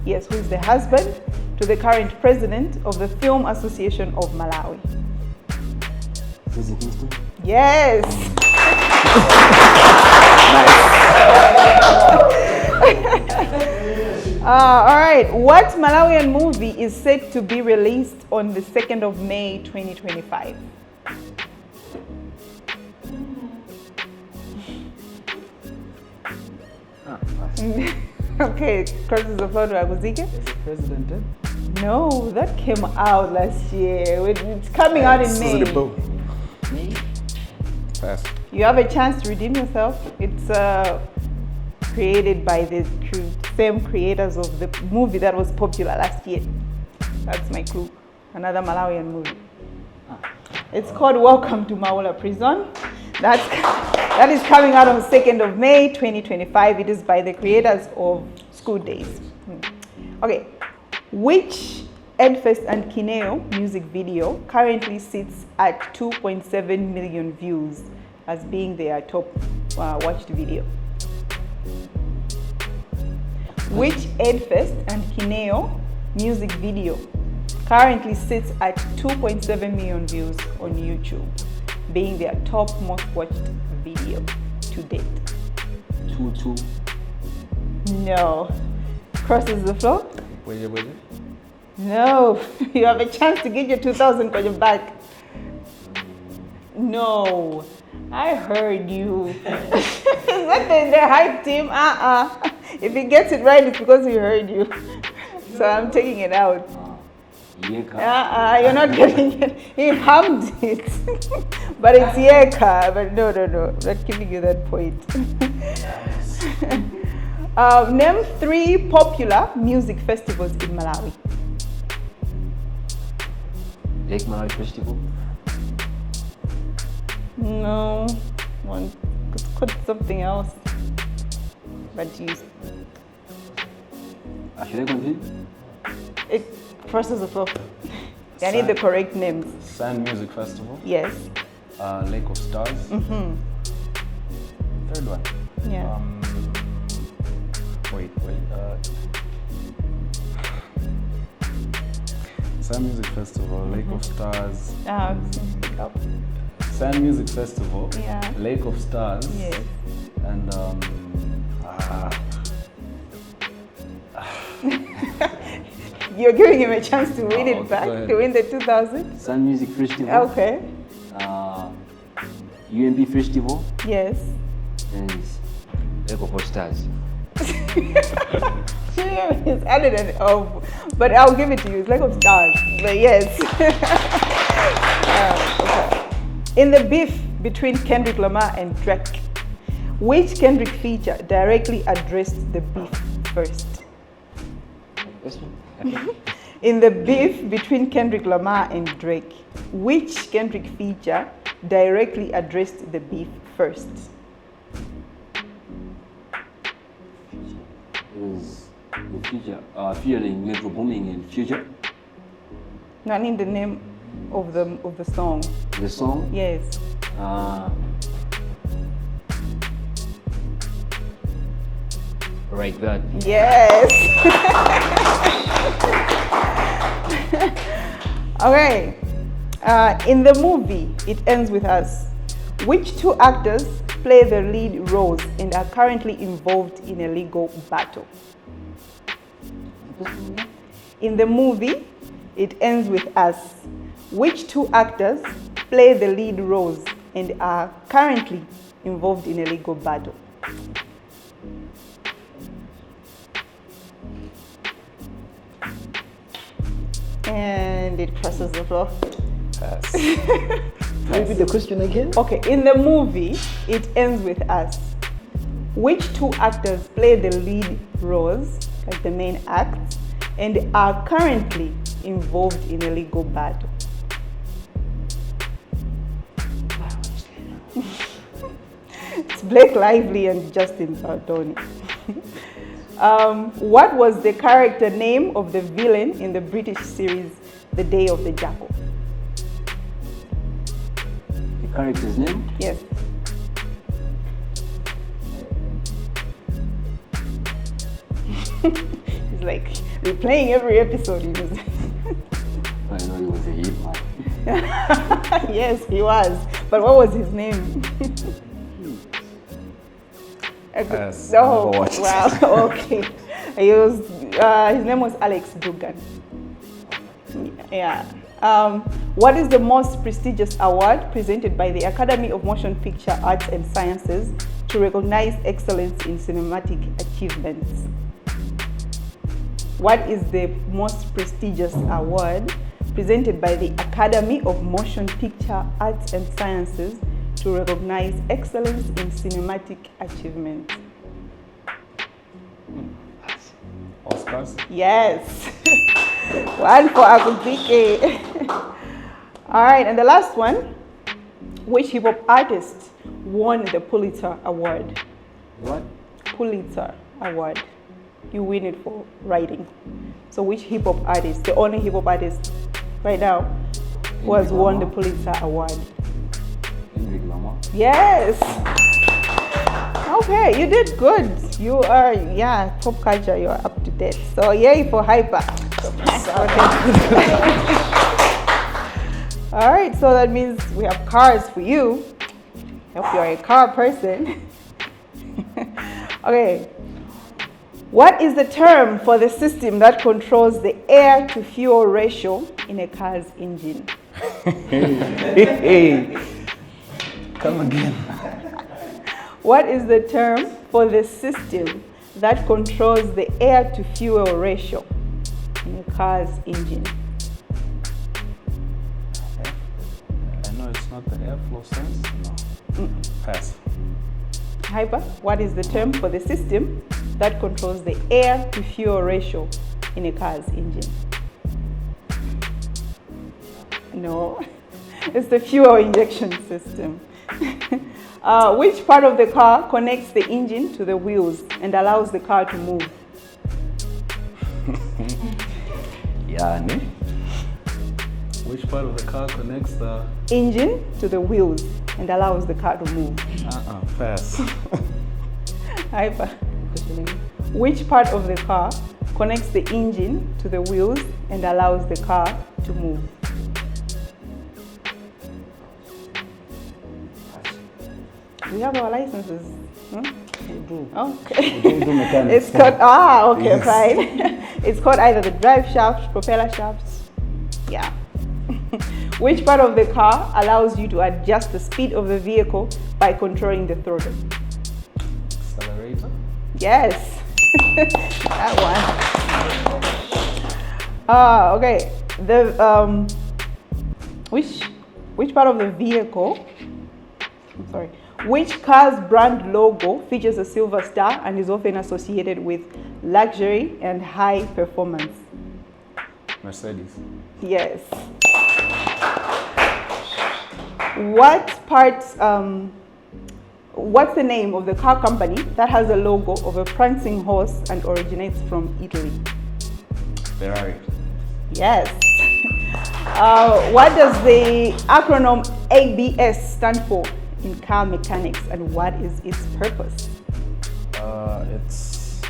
Speaker 1: Yes, who is the husband to the current president of the Film Association of Malawi?
Speaker 3: Susie Kingston.
Speaker 1: Yes. All right. What Malawian movie is set to be released on the 2nd of May 2025? Okay, crosses the floor to Aguzike.
Speaker 2: Is it President Dead?
Speaker 1: No, that came out last year. It's coming out in May.
Speaker 2: Pass.
Speaker 1: You have a chance to redeem yourself. It's created by the same creators of the movie that was popular last year. That's my clue. Another Malawian movie. It's called Welcome to Maula Prison. That is coming out on 2nd of May 2025. It is by the creators of School Days. Okay. Which Edfest and Kineo music video currently sits at 2.7 million views as being their top watched video? Which Edfest and Kineo music video currently sits at 2.7 million views on YouTube, being their top most watched video to date?
Speaker 3: 2-2.
Speaker 1: No. Crosses the floor?
Speaker 2: Wait.
Speaker 1: No. You have a chance to get your 2,000 kwacha back. No. I heard you. It's not the hype team. If he gets it right, it's because he heard you. So I'm taking it out. You're not getting it. He hummed it. But it's Yeka. But no. I'm not giving you that point. Name 3 popular music festivals in Malawi.
Speaker 3: Lake Malawi Festival.
Speaker 1: No. One could put something else. But you.
Speaker 3: Should I continue?
Speaker 1: It crosses the floor. I need the correct names.
Speaker 2: Sun Music Festival.
Speaker 1: Yes.
Speaker 2: Lake of Stars. Third one.
Speaker 1: Yeah.
Speaker 2: Wait. Sun Music Festival, Lake of Stars.
Speaker 1: Speak up.
Speaker 2: Sun Music Festival.
Speaker 1: Yeah.
Speaker 2: Lake of Stars.
Speaker 1: Yes.
Speaker 2: And
Speaker 1: You're giving him a chance to win it back,
Speaker 2: go ahead.
Speaker 1: to win the 2,000.
Speaker 3: Sun Music Festival.
Speaker 1: Okay.
Speaker 3: UMB Festival.
Speaker 1: Yes.
Speaker 3: And Lake of All Stars.
Speaker 1: It's added an of, but I'll give it to you. It's like of stars. But yes. Okay. In the beef between Kendrick Lamar and Drake, which Kendrick feature directly addressed the beef first? In the beef between Kendrick Lamar and Drake, which Kendrick feature directly addressed the beef first?
Speaker 3: Is the future feeling metro booming in future?
Speaker 1: No, I need the name of the song.
Speaker 3: The song.
Speaker 1: Yes.
Speaker 3: Like that.
Speaker 1: Yes. Okay. In the movie, it ends with us. Which 2 actors play the lead roles and are currently involved in a legal battle? In the movie, it ends with us. Which 2 actors play the lead roles and are currently involved in a legal battle? And it crosses the floor.
Speaker 2: Pass.
Speaker 5: Repeat the question again.
Speaker 1: Okay, in the movie, it ends with us. Which two actors play the lead roles, like the main acts, and are currently involved in a legal battle? It's Blake Lively and Justin Baldoni. What was the character name of the villain in the British series The Day of the Jackal?
Speaker 5: The character's name?
Speaker 1: Yes. It's like replaying every episode. You know.
Speaker 5: I know he was a hit man.
Speaker 1: Yes, he was. But what was his name?
Speaker 2: Yes,
Speaker 1: Oh,
Speaker 2: never watched.
Speaker 1: wow. Okay. His name was Alex Dugan. Yeah. What is the most prestigious award presented by the Academy of Motion Picture Arts and Sciences to recognize excellence in cinematic achievements? What is the most prestigious award presented by the Academy of Motion Picture Arts and Sciences to recognize excellence in cinematic achievements?
Speaker 2: Oscars?
Speaker 1: Yes. One for Akupike. All right, and the last one. Which hip hop artist won the Pulitzer Award?
Speaker 5: What?
Speaker 1: Pulitzer Award. You win it for writing. So which hip hop artist, the only hip hop artist right now who has won the Pulitzer Award?
Speaker 5: Kendrick Lamar.
Speaker 1: Yes. Okay, you did good. You are, yeah, pop culture, you are up to date. So yay for Hyper. All right, so that means we have cars for you. Hope you're a car person. Okay. What is the term for the system that controls the air to fuel ratio in a car's engine?
Speaker 2: Hey. Come again.
Speaker 1: What is the term for the system that controls the air to fuel ratio in a car's engine?
Speaker 2: I know it's not the airflow sense. No. Pass.
Speaker 1: Hyper, what is the term for the system that controls the air to fuel ratio in a car's engine? No, it's the fuel injection system. Which part of the car connects the engine to the wheels and allows the car to move?
Speaker 2: Yani. Which part of the car connects the
Speaker 1: Engine to the wheels and allows the car to move.
Speaker 2: pass.
Speaker 1: Hyper. Which part of the car connects the engine to the wheels and allows the car to move? We have our licenses. Hmm? Okay.
Speaker 5: do mechanics.
Speaker 1: It's called, okay,
Speaker 2: Yes.
Speaker 1: fine. It's called either the drive shaft, propeller shafts. Yeah. Which part of the car allows you to adjust the speed of the vehicle by controlling the throttle?
Speaker 2: Accelerator?
Speaker 1: Yes. That one. Okay. The which part of the vehicle? I'm sorry. Which car's brand logo features a silver star and is often associated with luxury and high performance?
Speaker 2: Mercedes.
Speaker 1: Yes. What's the name of the car company that has a logo of a prancing horse and originates from Italy?
Speaker 2: Ferrari.
Speaker 1: Yes. What does the acronym ABS stand for in car mechanics, and what is its purpose?
Speaker 2: It's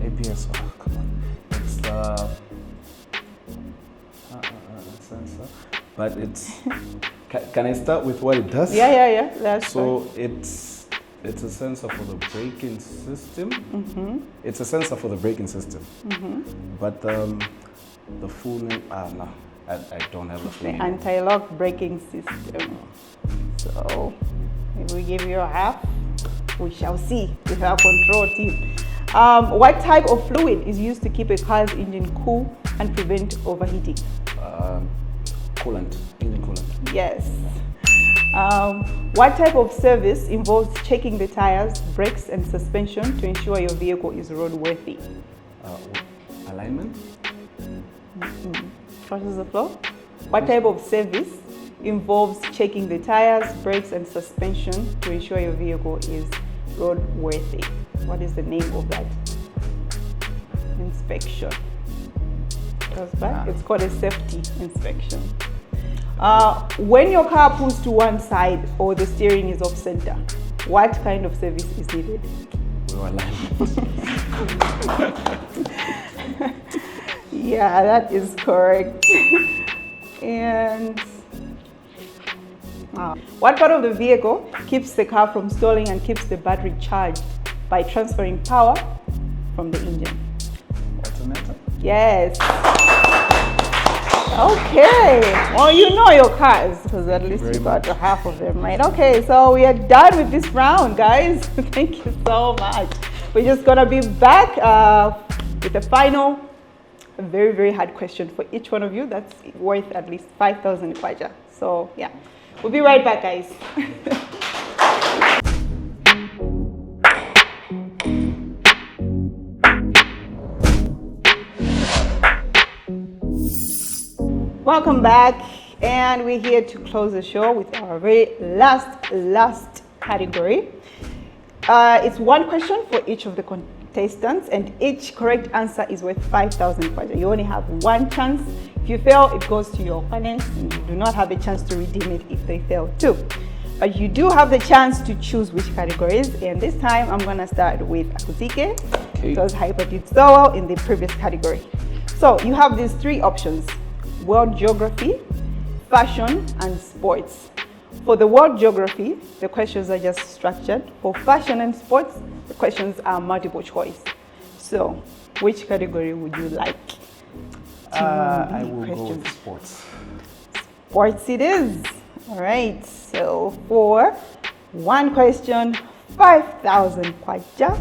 Speaker 2: ABS. Oh, come on. It's the sensor. But it's. Can I start with what it does?
Speaker 1: Yeah. That's
Speaker 2: So it's a sensor for the braking system.
Speaker 1: Mm-hmm.
Speaker 2: It's a sensor for the braking system.
Speaker 1: Mm-hmm.
Speaker 2: But the full name, no. I don't have a
Speaker 1: The
Speaker 2: feeling.
Speaker 1: anti-lock braking system. So if we give you a half, we shall see with our control team. What type of fluid is used to keep a car's engine cool and prevent overheating?
Speaker 2: Coolant, engine coolant.
Speaker 1: Yes. What type of service involves checking the tires, brakes, and suspension to ensure your vehicle is roadworthy?
Speaker 2: Alignment?
Speaker 1: Crosses the floor. What type of service involves checking the tires, brakes, and suspension to ensure your vehicle is roadworthy? What is the name of that inspection? Goes back. It's called a safety inspection. When your car pulls to one side or the steering is off center, what kind of service is needed?
Speaker 2: Wheel alignment.
Speaker 1: Yeah, that is correct. And what part of the vehicle keeps the car from stalling and keeps the battery charged by transferring power from the engine?
Speaker 2: Alternator?
Speaker 1: Yes. Okay. Well, you know your cars because at least you got half of them, right? Okay, so we are done with this round, guys. Thank you so much. We're just gonna be back with the final, a very, very hard question for each one of you. That's worth at least 5,000 kwacha. So yeah, we'll be right back, guys. Welcome back, and we're here to close the show with our very last category. It's one question for each of the contestants, and each correct answer is worth 5,000 kwacha. You only have one chance. If you fail, it goes to your opponents, and you do not have a chance to redeem it if they fail too. But you do have the chance to choose which categories, and this time I'm gonna start with Akuzike, because Hyper did so well in the previous category. So you have these three options: world geography, fashion, and sports. For the world geography, the questions are just structured. For fashion and sports, the questions are multiple choice. So, which category would you like?
Speaker 2: I will go with sports.
Speaker 1: Sports it is. All right, so for one question, 5,000 kwacha.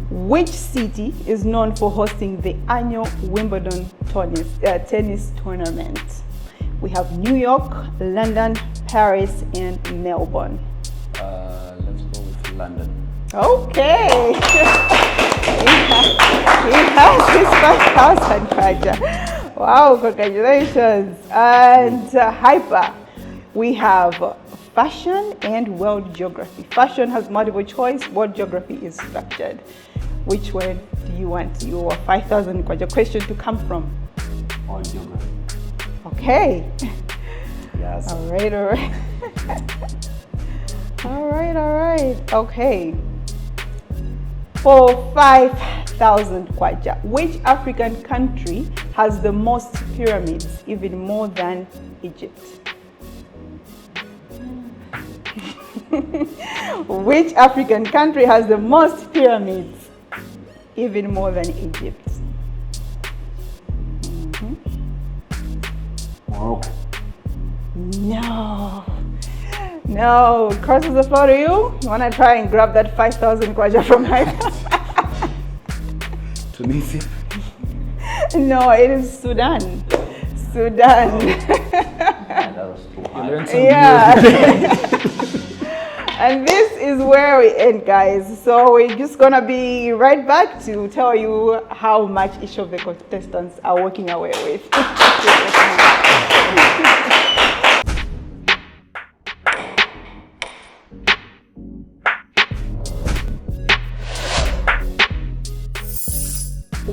Speaker 1: Which city is known for hosting the annual Wimbledon tennis tournament? We have New York, London, Paris, and Melbourne.
Speaker 2: Let's go with London.
Speaker 1: Okay. he has his 5,000 kwacha. Wow, congratulations. And Hyper, we have fashion and world geography. Fashion has multiple choice, world geography is structured. Which one do you want your 5,000 kwacha question to come from?
Speaker 5: All geography.
Speaker 1: Okay.
Speaker 2: Yes.
Speaker 1: All right. all right. Okay. For 5,000 kwacha, which African country has the most pyramids, even more than Egypt? Which African country has the most pyramids, even more than Egypt?
Speaker 5: Morocco.
Speaker 1: No. Crosses the floor to you. You want to try and grab that 5,000 kwacha from her?
Speaker 2: Tunisia?
Speaker 1: No, it is Sudan.
Speaker 5: That was too hard.
Speaker 1: Yeah. And this is where we end, guys. So we're just gonna be right back to tell you how much each of the contestants are walking away with.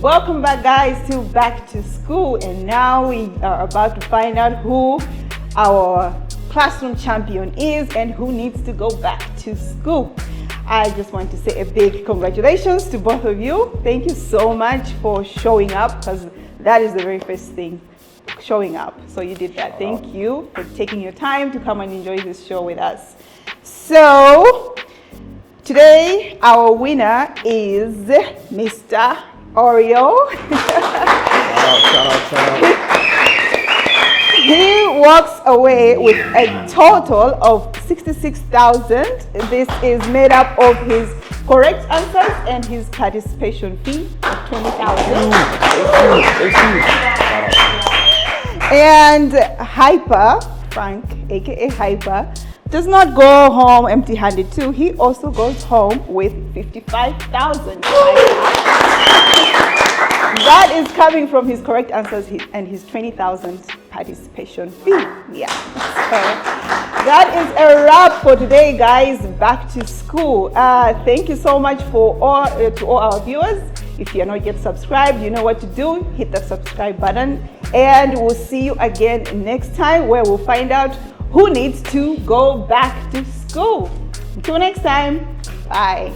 Speaker 1: Welcome back, guys, to Back to School, and now we are about to find out who our classroom champion is and who needs to go back to school. I just want to say a big congratulations to both of you. Thank you so much for showing up, because that is the very first thing, showing up. So you did that. Thank you for taking your time to come and enjoy this show with us. So today our winner is Mr. Oreo.
Speaker 4: Shout out.
Speaker 1: He walks away with a total of 66,000. This is made up of his correct answers and his participation fee of 20,000. And Hyper, Frank, aka Hyper, does not go home empty-handed too. He also goes home with 55,000. That is coming from his correct answers and his 20,000 participation fee. Yeah. So that is a wrap for today, guys. Back to school. Thank you so much for to all our viewers. If you're not yet subscribed, you know what to do. Hit the subscribe button, and we'll see you again next time, where we'll find out who needs to go back to school. Until next time, bye.